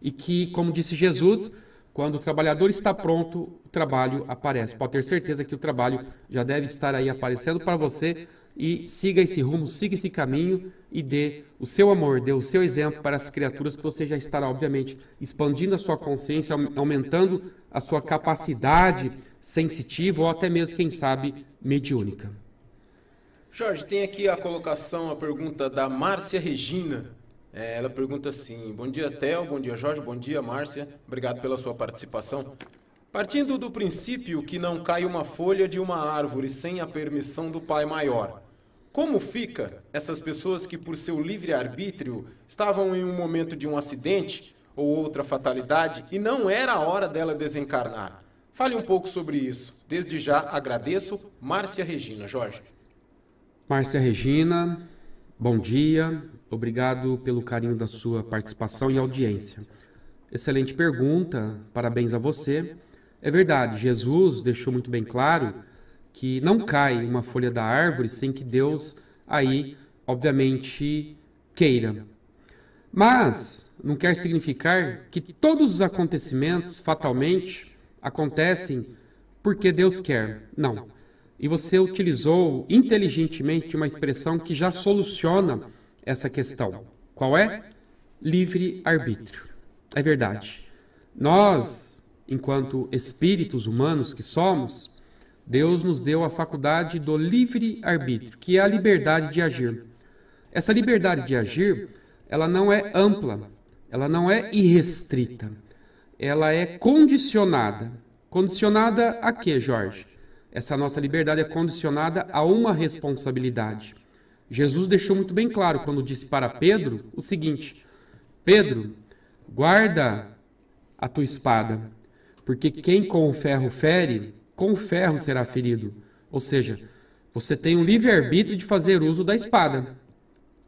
e que, como disse Jesus, quando o trabalhador está pronto, o trabalho aparece. Pode ter certeza que o trabalho já deve estar aí aparecendo para você, e siga esse rumo, siga esse caminho e dê o seu amor, dê o seu exemplo para as criaturas que você já estará, obviamente, expandindo a sua consciência, aumentando a sua capacidade sensitiva ou até mesmo, quem sabe, mediúnica. Jorge, tem aqui a colocação, a pergunta da Márcia Regina. Ela pergunta assim: bom dia, Theo, bom dia, Jorge, bom dia, Márcia, obrigado pela sua participação. Partindo do princípio que não cai uma folha de uma árvore sem a permissão do Pai Maior, como fica essas pessoas que, por seu livre-arbítrio, estavam em um momento de um acidente ou outra fatalidade e não era a hora dela desencarnar? Fale um pouco sobre isso. Desde já agradeço. Márcia Regina. Jorge. Márcia Regina, bom dia. Obrigado pelo carinho da sua participação e audiência. Excelente pergunta, parabéns a você. É verdade, Jesus deixou muito bem claro que não cai uma folha da árvore sem que Deus aí, obviamente, queira. Mas não quer significar que todos os acontecimentos, fatalmente, acontecem porque Deus quer. Não. E você utilizou inteligentemente uma expressão que já soluciona essa questão. Qual é? Livre-arbítrio. É verdade. Nós, enquanto espíritos humanos que somos, Deus nos deu a faculdade do livre-arbítrio, que é a liberdade de agir. Essa liberdade de agir, ela não é ampla, ela não é irrestrita, ela é condicionada. Condicionada a quê, Jorge? Essa nossa liberdade é condicionada a uma responsabilidade. Jesus deixou muito bem claro quando disse para Pedro o seguinte: Pedro, guarda a tua espada, porque quem com o ferro fere, com o ferro será ferido. Ou seja, você tem um livre-arbítrio de fazer uso da espada.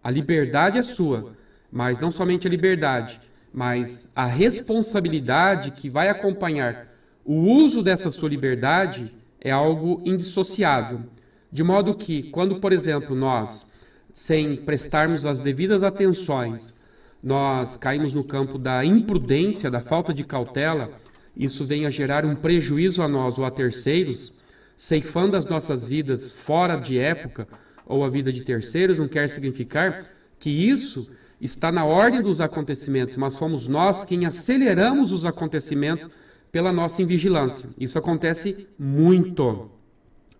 A liberdade é sua, mas não somente a liberdade, mas a responsabilidade que vai acompanhar o uso dessa sua liberdade é algo indissociável. De modo que, quando, por exemplo, nós, sem prestarmos as devidas atenções, nós caímos no campo da imprudência, da falta de cautela, isso vem a gerar um prejuízo a nós ou a terceiros, ceifando as nossas vidas fora de época ou a vida de terceiros, não quer significar que isso está na ordem dos acontecimentos, mas somos nós quem aceleramos os acontecimentos pela nossa invigilância. Isso acontece muito,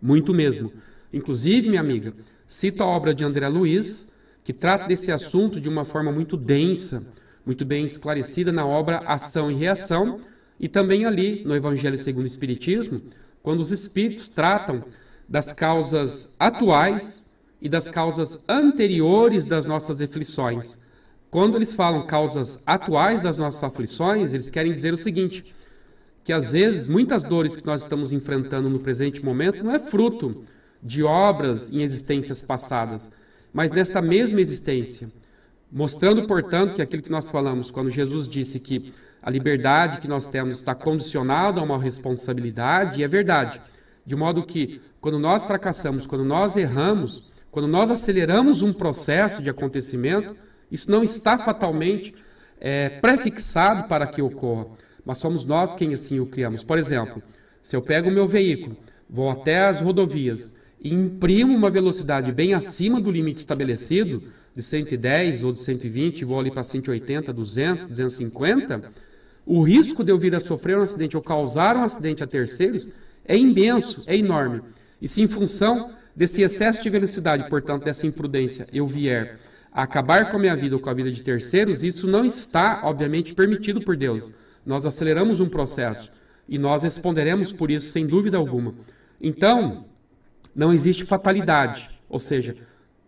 muito mesmo. Inclusive, minha amiga, cito a obra de André Luiz, que trata desse assunto de uma forma muito densa, muito bem esclarecida na obra Ação e Reação, e também ali no Evangelho segundo o Espiritismo, quando os Espíritos tratam das causas atuais e das causas anteriores das nossas aflições. Quando eles falam causas atuais das nossas aflições, eles querem dizer o seguinte: que às vezes muitas dores que nós estamos enfrentando no presente momento não é fruto de obras em existências passadas, mas nesta mesma existência. Mostrando, portanto, que aquilo que nós falamos quando Jesus disse que a liberdade que nós temos está condicionada a uma responsabilidade, e é verdade. De modo que, quando nós fracassamos, quando nós erramos, quando nós aceleramos um processo de acontecimento, isso não está fatalmente prefixado para que ocorra, mas somos nós quem assim o criamos. Por exemplo, se eu pego o meu veículo, vou até as rodovias e imprimo uma velocidade bem acima do limite estabelecido, de 110 ou de 120, vou ali para 180, 200, 250, o risco de eu vir a sofrer um acidente ou causar um acidente a terceiros é imenso, é enorme. E se em função desse excesso de velocidade, portanto, dessa imprudência, eu vier a acabar com a minha vida ou com a vida de terceiros, isso não está, obviamente, permitido por Deus. Nós aceleramos um processo e nós responderemos por isso, sem dúvida alguma. Então, não existe fatalidade, ou seja,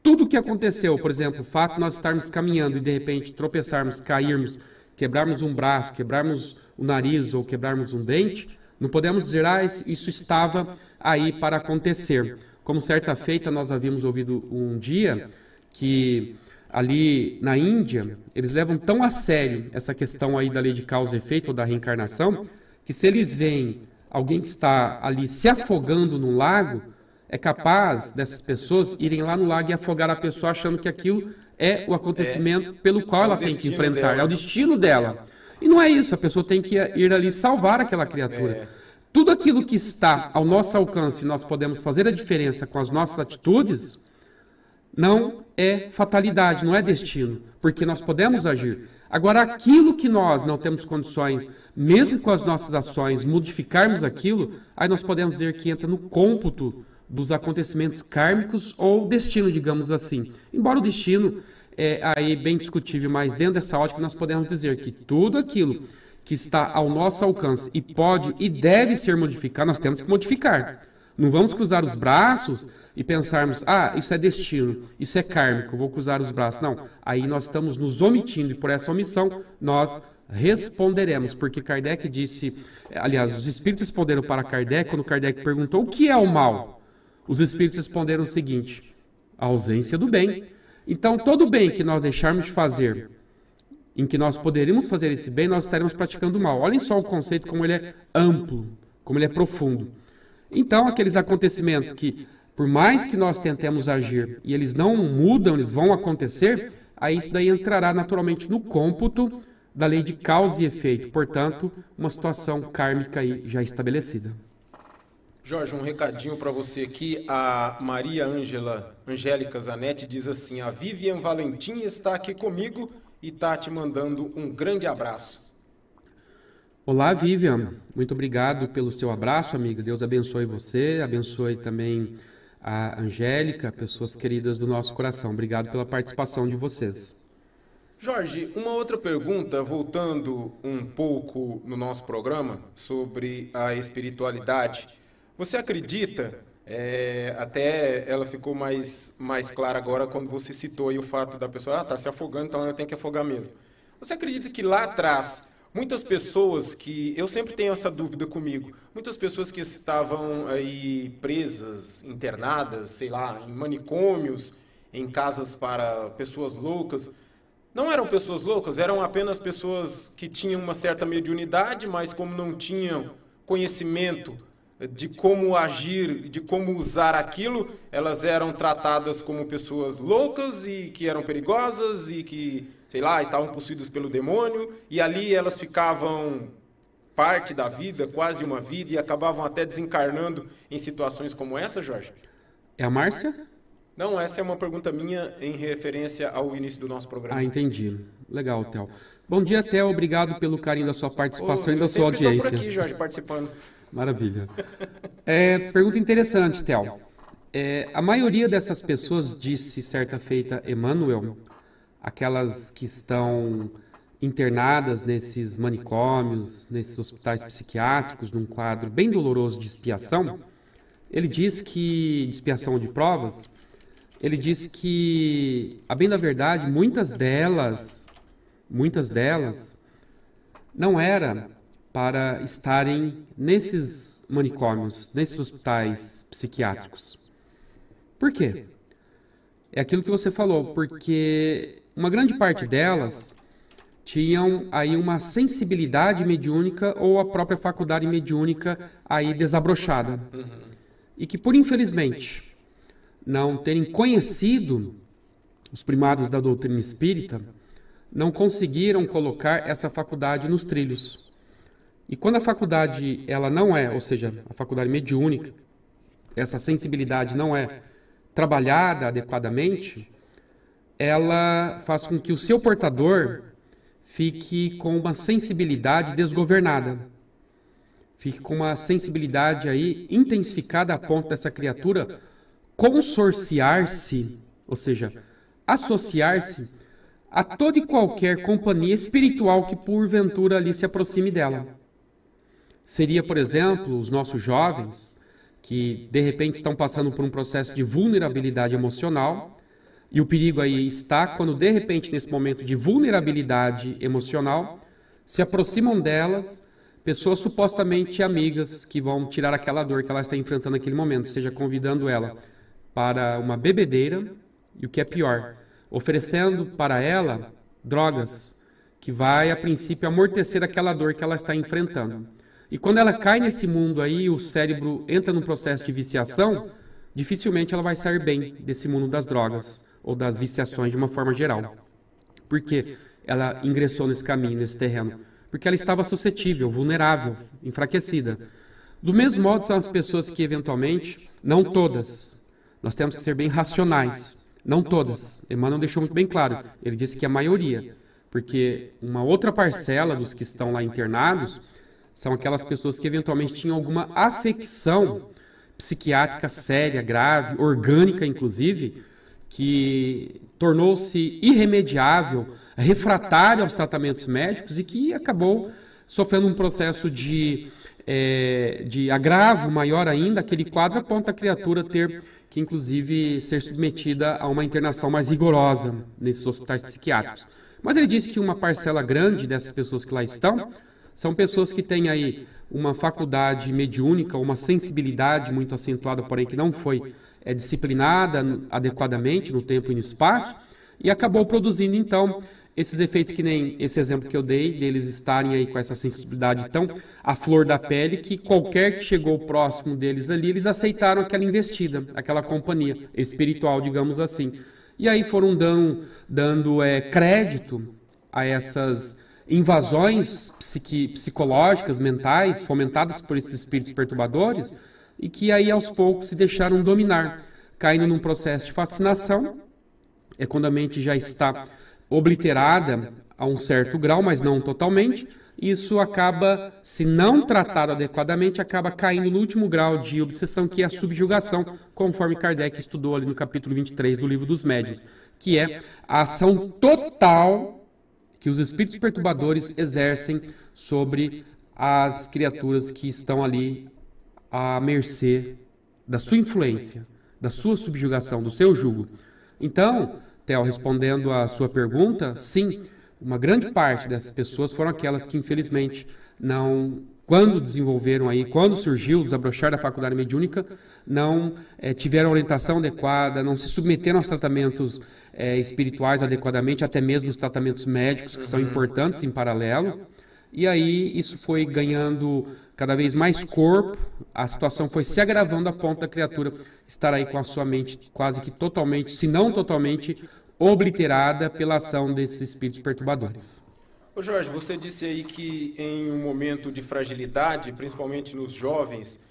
tudo o que aconteceu, por exemplo, o fato de nós estarmos caminhando e de repente tropeçarmos, cairmos, quebrarmos um braço, quebrarmos o nariz ou quebrarmos um dente, não podemos dizer, isso estava aí para acontecer. Como certa feita nós havíamos ouvido um dia que ali na Índia, eles levam tão a sério essa questão aí da lei de causa e efeito ou da reencarnação, que se eles veem alguém que está ali se afogando num lago, é capaz dessas pessoas irem lá no lago e afogar a pessoa achando que aquilo é o acontecimento pelo qual ela tem que enfrentar, é o destino dela. E não é isso, a pessoa tem que ir ali salvar aquela criatura. Tudo aquilo que está ao nosso alcance e nós podemos fazer a diferença com as nossas atitudes, não é fatalidade, não é destino, porque nós podemos agir. Agora, aquilo que nós não temos condições, mesmo com as nossas ações, modificarmos aquilo, aí nós podemos dizer que entra no cômputo dos acontecimentos kármicos ou destino, digamos assim. Embora o destino é aí bem discutível, mas dentro dessa ótica nós podemos dizer que tudo aquilo que está ao nosso alcance e pode e deve ser modificado, nós temos que modificar. Não vamos cruzar os braços e pensarmos, isso é destino, isso é kármico, vou cruzar os braços. Não, aí nós estamos nos omitindo e por essa omissão nós responderemos. Porque Kardec disse, aliás, os espíritos responderam para Kardec, quando Kardec perguntou o que é o mal. Os espíritos responderam o seguinte, a ausência do bem. Então, todo bem que nós deixarmos de fazer, em que nós poderíamos fazer esse bem, nós estaremos praticando o mal. Olhem só o conceito, como ele é amplo, como ele é profundo. Então, aqueles acontecimentos que, por mais que nós tentemos agir e eles não mudam, eles vão acontecer, aí isso daí entrará naturalmente no cômputo da lei de causa e efeito. Portanto, uma situação kármica aí já estabelecida. Jorge, um recadinho para você aqui. A Maria Angélica Zanetti diz assim, a Vivian Valentim está aqui comigo e está te mandando um grande abraço. Olá, Vivian. Muito obrigado pelo seu abraço, amiga. Deus abençoe você, abençoe também a Angélica, pessoas queridas do nosso coração. Obrigado pela participação de vocês. Jorge, uma outra pergunta, voltando um pouco no nosso programa sobre a espiritualidade. Você acredita, até ela ficou mais clara agora quando você citou aí o fato da pessoa, está se afogando, então ela tem que afogar mesmo. Você acredita que lá atrás, muitas pessoas que, eu sempre tenho essa dúvida comigo, muitas pessoas que estavam aí presas, internadas, sei lá, em manicômios, em casas para pessoas loucas, não eram pessoas loucas, eram apenas pessoas que tinham uma certa mediunidade, mas como não tinham conhecimento de como agir, de como usar aquilo, elas eram tratadas como pessoas loucas e que eram perigosas e que, sei lá, estavam possuídas pelo demônio, e ali elas ficavam parte da vida, quase uma vida, e acabavam até desencarnando em situações como essa, Jorge? É a Márcia? Não, essa é uma pergunta minha em referência ao início do nosso programa. Entendi. Legal, Theo. Bom dia, Theo. Obrigado pelo carinho da sua participação e da sua audiência. Eu sempre estou por aqui, Jorge, participando. Maravilha. Pergunta interessante, Theo. A maioria dessas pessoas, disse certa feita Emmanuel, aquelas que estão internadas nesses manicômios, nesses hospitais psiquiátricos, num quadro bem doloroso de expiação, ele diz que, de expiação de provas, ele diz que, a bem da verdade, muitas delas não era para estarem nesses manicômios, nesses hospitais psiquiátricos. Por quê? É aquilo que você falou, porque uma grande parte delas tinham aí uma sensibilidade mediúnica ou a própria faculdade mediúnica aí desabrochada. E que, por infelizmente, não terem conhecido os primados da doutrina espírita, não conseguiram colocar essa faculdade nos trilhos. E quando a faculdade ela não é, ou seja, a faculdade mediúnica, essa sensibilidade não é trabalhada adequadamente, ela faz com que o seu portador fique com uma sensibilidade desgovernada. Fique com uma sensibilidade aí intensificada a ponto dessa criatura consorciar-se, ou seja, associar-se a toda e qualquer companhia espiritual que porventura ali se aproxime dela. Seria, por exemplo, os nossos jovens que de repente estão passando por um processo de vulnerabilidade emocional, e o perigo aí está quando de repente nesse momento de vulnerabilidade emocional se aproximam delas pessoas supostamente amigas que vão tirar aquela dor que ela está enfrentando naquele momento, seja convidando ela para uma bebedeira e, o que é pior, oferecendo para ela drogas que vai, a princípio, amortecer aquela dor que ela está enfrentando. E quando ela cai nesse mundo aí, o cérebro entra num processo de viciação, dificilmente ela vai sair bem desse mundo das drogas ou das viciações de uma forma geral. Por que ela ingressou nesse caminho, nesse terreno? Porque ela estava suscetível, vulnerável, enfraquecida. Do mesmo modo, são as pessoas que, eventualmente, não todas, nós temos que ser bem racionais, não todas. Emmanuel deixou muito bem claro, ele disse que a maioria, porque uma outra parcela dos que estão lá internados são aquelas pessoas que, eventualmente, tinham alguma afecção psiquiátrica séria, grave, orgânica, inclusive, que tornou-se irremediável, refratário aos tratamentos médicos e que acabou sofrendo um processo de agravo maior ainda, aquele quadro a ponto da criatura ter que, inclusive, ser submetida a uma internação mais rigorosa nesses hospitais psiquiátricos. Mas ele disse que uma parcela grande dessas pessoas que lá estão são pessoas que têm aí uma faculdade mediúnica, uma sensibilidade muito acentuada, porém que não foi disciplinada adequadamente no tempo e no espaço, e acabou produzindo, então, esses efeitos que nem esse exemplo que eu dei, deles estarem aí com essa sensibilidade tão à flor da pele, que qualquer que chegou próximo deles ali, eles aceitaram aquela investida, aquela companhia espiritual, digamos assim. E aí foram dando crédito a essas invasões psicológicas, mentais, fomentadas por esses espíritos perturbadores, e que aí aos poucos se deixaram dominar, caindo num processo de fascinação, quando a mente já está obliterada a um certo grau, mas não totalmente. Isso acaba, se não tratado adequadamente, acaba caindo no último grau de obsessão, que é a subjugação, conforme Kardec estudou ali no capítulo 23 do Livro dos Médiuns, que é a ação total que os espíritos perturbadores exercem sobre as criaturas que estão ali à mercê da sua influência, da sua subjugação, do seu jugo. Então, Theo, respondendo à sua pergunta, sim, uma grande parte dessas pessoas foram aquelas que, infelizmente, não, quando desenvolveram aí, quando surgiu o desabrochar da faculdade mediúnica, não tiveram orientação adequada, não se submeteram aos tratamentos espirituais adequadamente, até mesmo os tratamentos médicos, que são importantes em paralelo. E aí isso foi ganhando cada vez mais corpo, a situação foi se agravando a ponto da criatura estar aí com a sua mente quase que totalmente, se não totalmente, obliterada pela ação desses espíritos perturbadores. Ô Jorge, você disse aí que em um momento de fragilidade, principalmente nos jovens,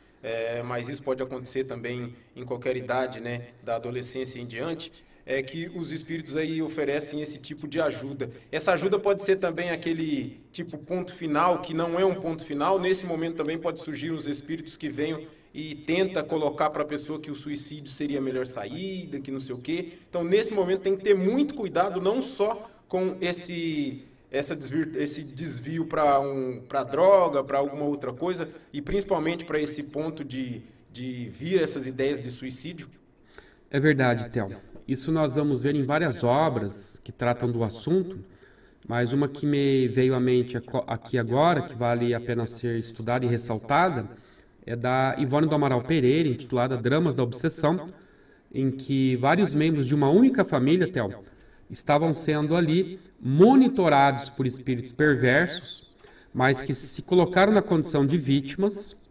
mas isso pode acontecer também em qualquer idade, né, da adolescência em diante, é que os espíritos aí oferecem esse tipo de ajuda. Essa ajuda pode ser também aquele tipo ponto final, que não é um ponto final. Nesse momento também pode surgir os espíritos que venham e tenta colocar para a pessoa que o suicídio seria a melhor saída, que não sei o quê. Então, nesse momento tem que ter muito cuidado, não só com esse desvio para droga, para alguma outra coisa, e principalmente para esse ponto de vir essas ideias de suicídio. É verdade, Theo. Isso nós vamos ver em várias obras que tratam do assunto, mas uma que me veio à mente aqui agora, que vale a pena ser estudada e ressaltada, é da Ivone do Amaral Pereira, intitulada Dramas da Obsessão, em que vários membros de uma única família, Theo, estavam sendo ali monitorados por espíritos perversos, mas que se colocaram na condição de vítimas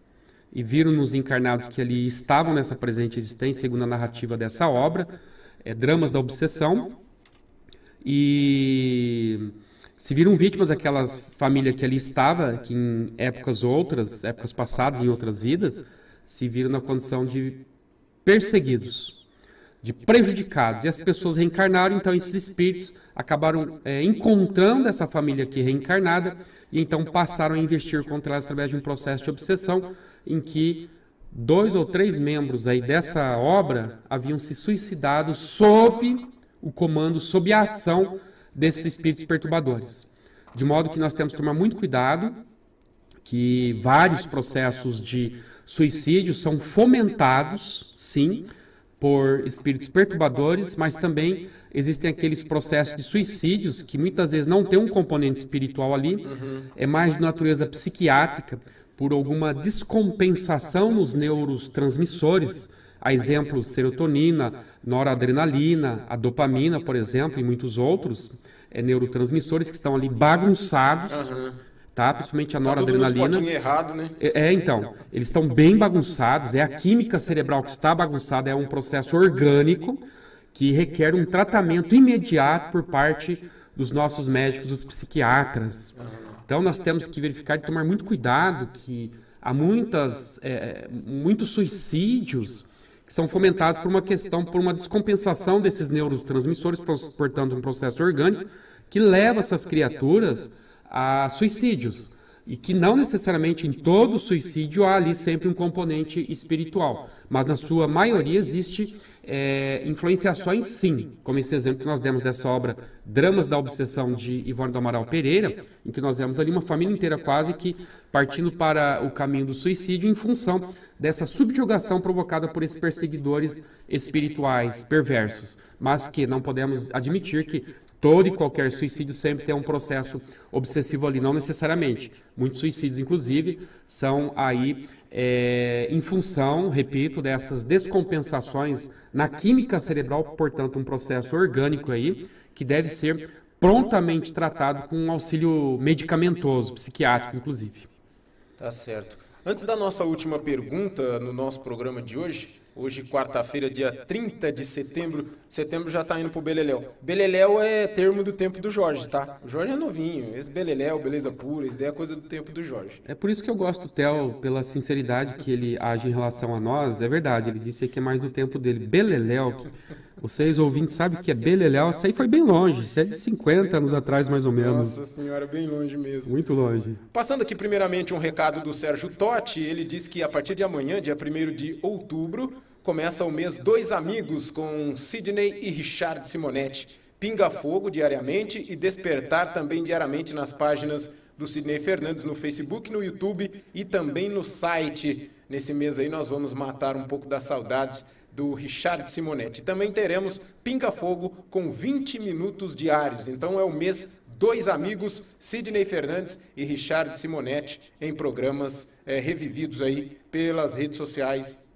e viram nos encarnados que ali estavam nessa presente existência, segundo a narrativa dessa obra, Dramas da Obsessão, e se viram vítimas daquela família que ali estava, que em épocas passadas, em outras vidas, se viram na condição de perseguidos, de prejudicados, e as pessoas reencarnaram. Então esses espíritos acabaram encontrando essa família aqui reencarnada, e então passaram a investir contra elas através de um processo de obsessão, em que 2 ou 3 membros aí dessa obra haviam se suicidado sob o comando, sob a ação desses espíritos perturbadores. De modo que nós temos que tomar muito cuidado, que vários processos de suicídio são fomentados, sim, por espíritos perturbadores, mas também existem aqueles processos de suicídios que muitas vezes não tem um componente espiritual ali, é mais de natureza psiquiátrica, por alguma descompensação nos neurotransmissores, A exemplo, serotonina, noradrenalina, a dopamina, por exemplo, e muitos outros neurotransmissores que estão ali bagunçados, tá? Principalmente a noradrenalina. Tudo errado, né? Então, eles estão bem bagunçados, é a química cerebral que está bagunçada, é um processo orgânico que requer um tratamento imediato por parte dos nossos médicos, dos psiquiatras. Então, nós temos que verificar e tomar muito cuidado que há muitos suicídios que são fomentados por uma descompensação desses neurotransmissores, portanto, um processo orgânico que leva essas criaturas a suicídios. E que não necessariamente em todo suicídio há ali sempre um componente espiritual, mas na sua maioria existe influenciações sim, como esse exemplo que nós demos dessa obra Dramas da Obsessão de Ivone do Amaral Pereira, em que nós vemos ali uma família inteira quase que partindo para o caminho do suicídio em função dessa subjugação provocada por esses perseguidores espirituais perversos, mas que não podemos admitir que todo e qualquer suicídio sempre tem um processo obsessivo ali, não necessariamente. Muitos suicídios, inclusive, são aí em função, repito, dessas descompensações na química cerebral, portanto, um processo orgânico aí, que deve ser prontamente tratado com um auxílio medicamentoso, psiquiátrico, inclusive. Tá certo. Antes da nossa última pergunta no nosso programa de hoje, quarta-feira, dia 30 de setembro, já está indo pro Beleléu. Beleléu é termo do tempo do Jorge, tá? O Jorge é novinho, esse Beleléu, beleza pura, isso daí é coisa do tempo do Jorge. É por isso que eu gosto do Theo, pela sinceridade que ele age em relação a nós, é verdade, ele disse que é mais do tempo dele. Beleléu, vocês ouvintes sabem que é Beleléu, isso aí foi bem longe, isso é de 50 anos atrás mais ou menos. Nossa senhora, bem longe mesmo. Muito longe. Passando aqui primeiramente um recado do Sérgio Totti, ele diz que a partir de amanhã, dia 1º de outubro, começa o mês Dois Amigos com Sidney e Richard Simonetti. Pinga Fogo diariamente e Despertar também diariamente nas páginas do Sidney Fernandes no Facebook, no YouTube e também no site. Nesse mês aí nós vamos matar um pouco da saudade do Richard Simonetti. Também teremos Pinga Fogo com 20 minutos diários. Então é o mês Dois Amigos, Sidney Fernandes e Richard Simonetti em programas revividos aí pelas redes sociais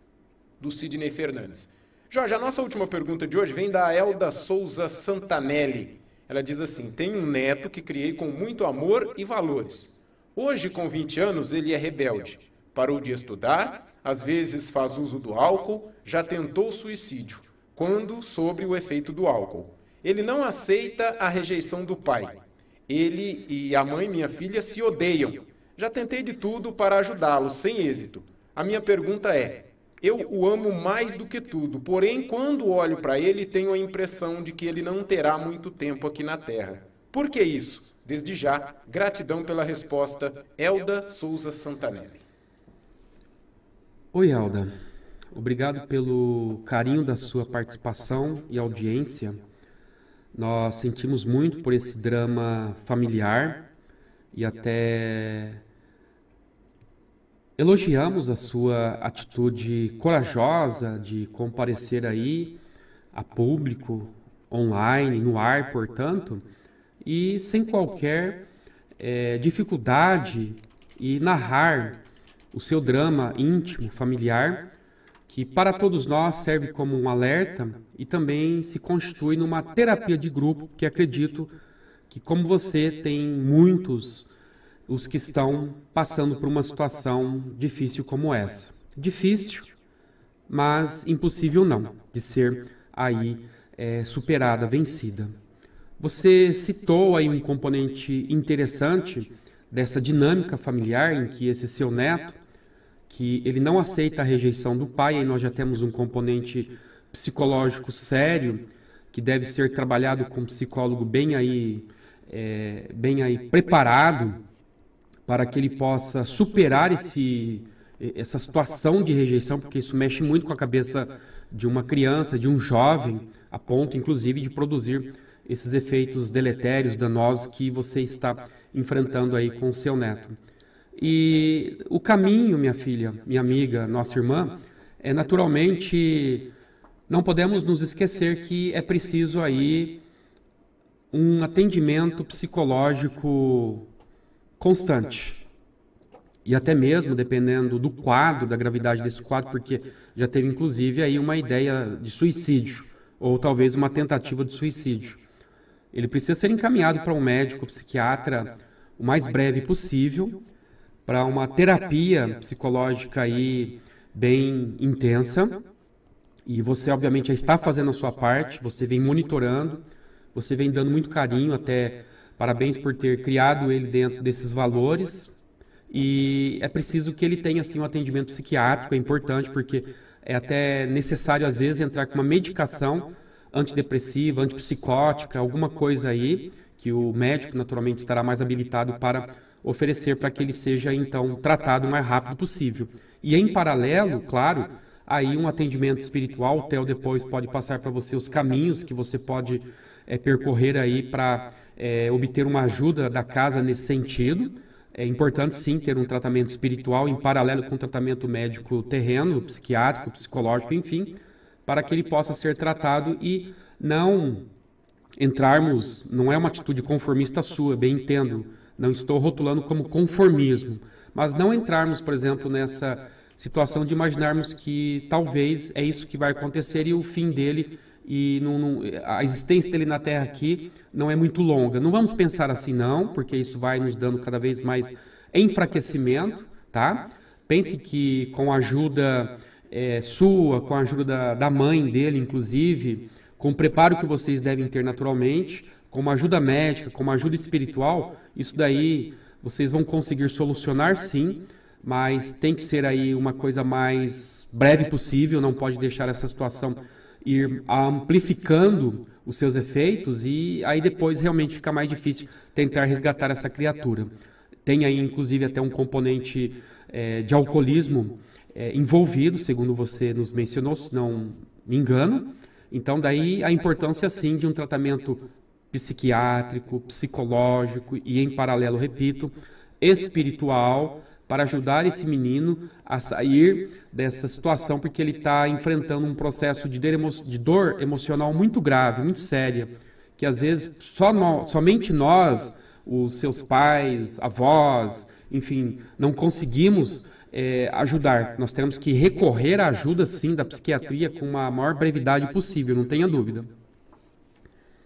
do Sidney Fernandes. Jorge, a nossa última pergunta de hoje vem da Elda Souza Santanelli. Ela diz assim: tenho um neto que criei com muito amor e valores. Hoje, com 20 anos, ele é rebelde. Parou de estudar, às vezes faz uso do álcool, já tentou suicídio, quando sobre o efeito do álcool. Ele não aceita a rejeição do pai. Ele e a mãe, minha filha, se odeiam. Já tentei de tudo para ajudá-lo, sem êxito. A minha pergunta é: eu o amo mais do que tudo, porém, quando olho para ele, tenho a impressão de que ele não terá muito tempo aqui na Terra. Por que isso? Desde já, gratidão pela resposta, Elda Souza Santanelli. Oi, Elda. Obrigado pelo carinho da sua participação e audiência. Nós sentimos muito por esse drama familiar e até elogiamos a sua atitude corajosa de comparecer aí a público, online, no ar, portanto, e sem qualquer dificuldade e narrar o seu drama íntimo, familiar, que para todos nós serve como um alerta e também se constitui numa terapia de grupo, que acredito que, como você, tem muitos os que estão passando por uma situação difícil como essa. Difícil, mas impossível não, de ser aí superada, vencida. Você citou aí um componente interessante dessa dinâmica familiar em que esse seu neto, que ele não aceita a rejeição do pai, e nós já temos um componente psicológico sério, que deve ser trabalhado com um psicólogo bem aí preparado, para que ele possa superar essa situação de rejeição, porque isso mexe muito com a cabeça de uma criança, de um jovem, a ponto, inclusive, de produzir esses efeitos deletérios, danosos que você está enfrentando aí com o seu neto. E o caminho, minha filha, minha amiga, nossa irmã, naturalmente, não podemos nos esquecer que é preciso aí um atendimento psicológico constante. E até mesmo, dependendo do quadro, da gravidade desse quadro, porque já teve inclusive aí uma ideia de suicídio, ou talvez uma tentativa de suicídio. Ele precisa ser encaminhado para um médico psiquiatra o mais breve possível, para uma terapia psicológica aí bem intensa. E você, obviamente, já está fazendo a sua parte, você vem monitorando, você vem dando muito carinho, até parabéns por ter criado ele dentro desses valores. E é preciso que ele tenha, assim, um atendimento psiquiátrico, é importante, porque é até necessário, às vezes, entrar com uma medicação antidepressiva, antipsicótica, alguma coisa aí, que o médico, naturalmente, estará mais habilitado para oferecer para que ele seja, então, tratado o mais rápido possível. E, em paralelo, claro, aí um atendimento espiritual, o Theo depois pode passar para você os caminhos que você pode percorrer aí para obter uma ajuda da casa nesse sentido. É importante, sim, ter um tratamento espiritual em paralelo com o tratamento médico terreno, psiquiátrico, psicológico, enfim, para que ele possa ser tratado e não entrarmos, não é uma atitude conformista sua, bem entendo, não estou rotulando como conformismo, mas não entrarmos, por exemplo, nessa situação de imaginarmos que talvez é isso que vai acontecer e o fim dele e a existência dele na Terra aqui não é muito longa. Não vamos pensar assim não, porque isso vai nos dando cada vez mais enfraquecimento, tá? Pense que com a ajuda sua, com a ajuda da mãe dele, inclusive, com o preparo que vocês devem ter naturalmente, com uma ajuda médica, com uma ajuda espiritual, isso daí vocês vão conseguir solucionar sim, mas tem que ser aí uma coisa mais breve possível, não pode deixar essa situação ir amplificando os seus efeitos e aí depois realmente fica mais difícil tentar resgatar essa criatura. Tem aí inclusive até um componente de alcoolismo envolvido, segundo você nos mencionou, se não me engano. Então daí a importância sim de um tratamento psiquiátrico, psicológico e em paralelo, repito, espiritual, para ajudar esse menino a sair dessa situação, porque ele está enfrentando um processo de dor emocional muito grave, muito séria, que às vezes somente nós, os seus pais, avós, enfim, não conseguimos ajudar. Nós temos que recorrer à ajuda, sim, da psiquiatria com a maior brevidade possível, não tenha dúvida.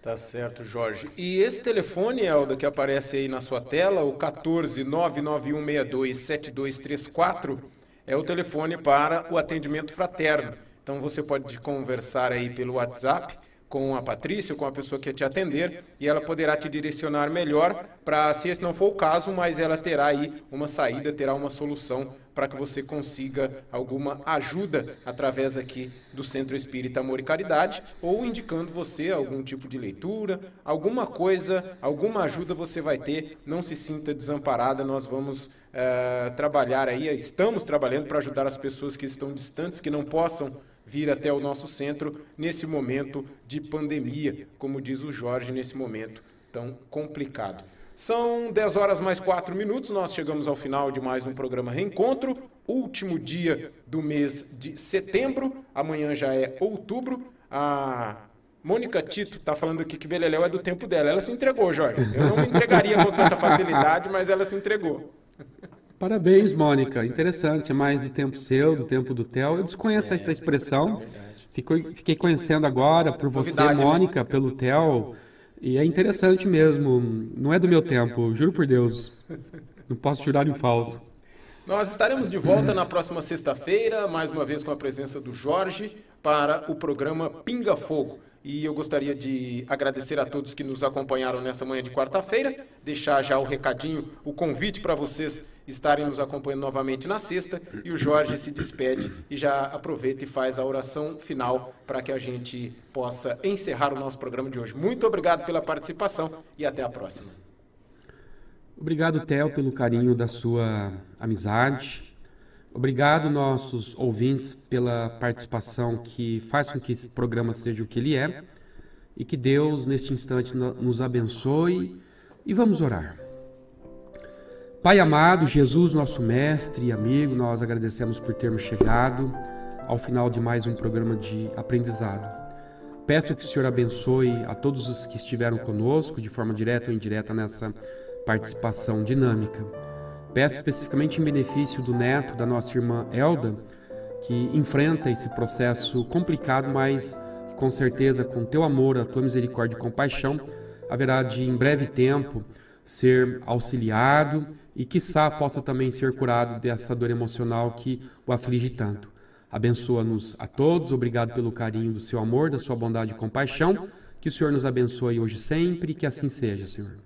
Tá certo, Jorge. E esse telefone, Elda, que aparece aí na sua tela, o 14991627234, é o telefone para o atendimento fraterno. Então você pode conversar aí pelo WhatsApp com a Patrícia, com a pessoa que te atender, e ela poderá te direcionar melhor para, se esse não for o caso, mas ela terá aí uma saída, terá uma solução para que você consiga alguma ajuda através aqui do Centro Espírita Amor e Caridade, ou indicando você algum tipo de leitura, alguma coisa, alguma ajuda você vai ter. Não se sinta desamparada, nós vamos trabalhar aí, estamos trabalhando para ajudar as pessoas que estão distantes, que não possam vir até o nosso centro nesse momento de pandemia, como diz o Jorge, nesse momento tão complicado. São 10 horas mais 4 minutos, nós chegamos ao final de mais um programa Reencontro, último dia do mês de setembro, amanhã já é outubro. A Mônica Tito está falando aqui que Beleléu é do tempo dela, ela se entregou, Jorge. Eu não me entregaria com tanta facilidade, mas ela se entregou. Parabéns, Mônica. Interessante, é mais do tempo seu, do tempo do Theo. Eu desconheço essa expressão. Fiquei conhecendo agora por você, Mônica, né? Pelo Theo. E é interessante mesmo. Não é do meu tempo, juro por Deus. Não posso jurar em falso. Nós estaremos de volta na próxima sexta-feira, mais uma vez com a presença do Jorge, para o programa Pinga Fogo. E eu gostaria de agradecer a todos que nos acompanharam nessa manhã de quarta-feira, deixar já o recadinho, o convite para vocês estarem nos acompanhando novamente na sexta, e o Jorge se despede e já aproveita e faz a oração final para que a gente possa encerrar o nosso programa de hoje. Muito obrigado pela participação e até a próxima. Obrigado, Theo, pelo carinho da sua amizade. Obrigado, nossos ouvintes, pela participação que faz com que esse programa seja o que ele é. E que Deus, neste instante, nos abençoe. E vamos orar. Pai amado, Jesus, nosso mestre e amigo, nós agradecemos por termos chegado ao final de mais um programa de aprendizado. Peço que o Senhor abençoe a todos os que estiveram conosco, de forma direta ou indireta, nessa participação dinâmica. Peço especificamente em benefício do neto da nossa irmã Elda, que enfrenta esse processo complicado, mas com certeza com teu amor, a tua misericórdia e compaixão, haverá de em breve tempo ser auxiliado e quiçá possa também ser curado dessa dor emocional que o aflige tanto. Abençoa-nos a todos, obrigado pelo carinho do seu amor, da sua bondade e compaixão, que o Senhor nos abençoe hoje e sempre, e que assim seja, Senhor.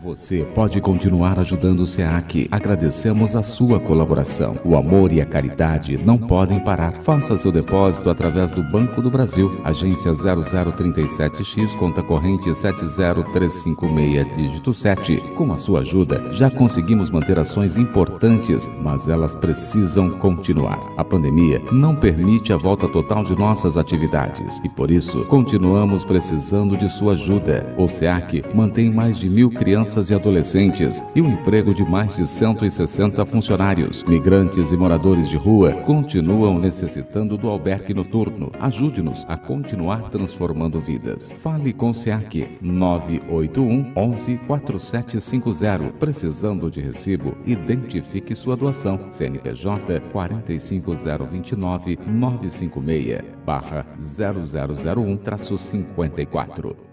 Você pode continuar ajudando o SEAC. Agradecemos a sua colaboração. O amor e a caridade não podem parar. Faça seu depósito através do Banco do Brasil, agência 0037X, conta corrente 70356, dígito 7. Com a sua ajuda, já conseguimos manter ações importantes, mas elas precisam continuar. A pandemia não permite a volta total de nossas atividades e, por isso, continuamos precisando de sua ajuda. O SEAC mantém mais de 1.000 crianças e adolescentes e o emprego de mais de 160 funcionários. Migrantes e moradores de rua continuam necessitando do albergue noturno. Ajude-nos a continuar transformando vidas. Fale com o SEAC 981 11 4750. Precisando de recibo, identifique sua doação. CNPJ 45029 956/0001-54.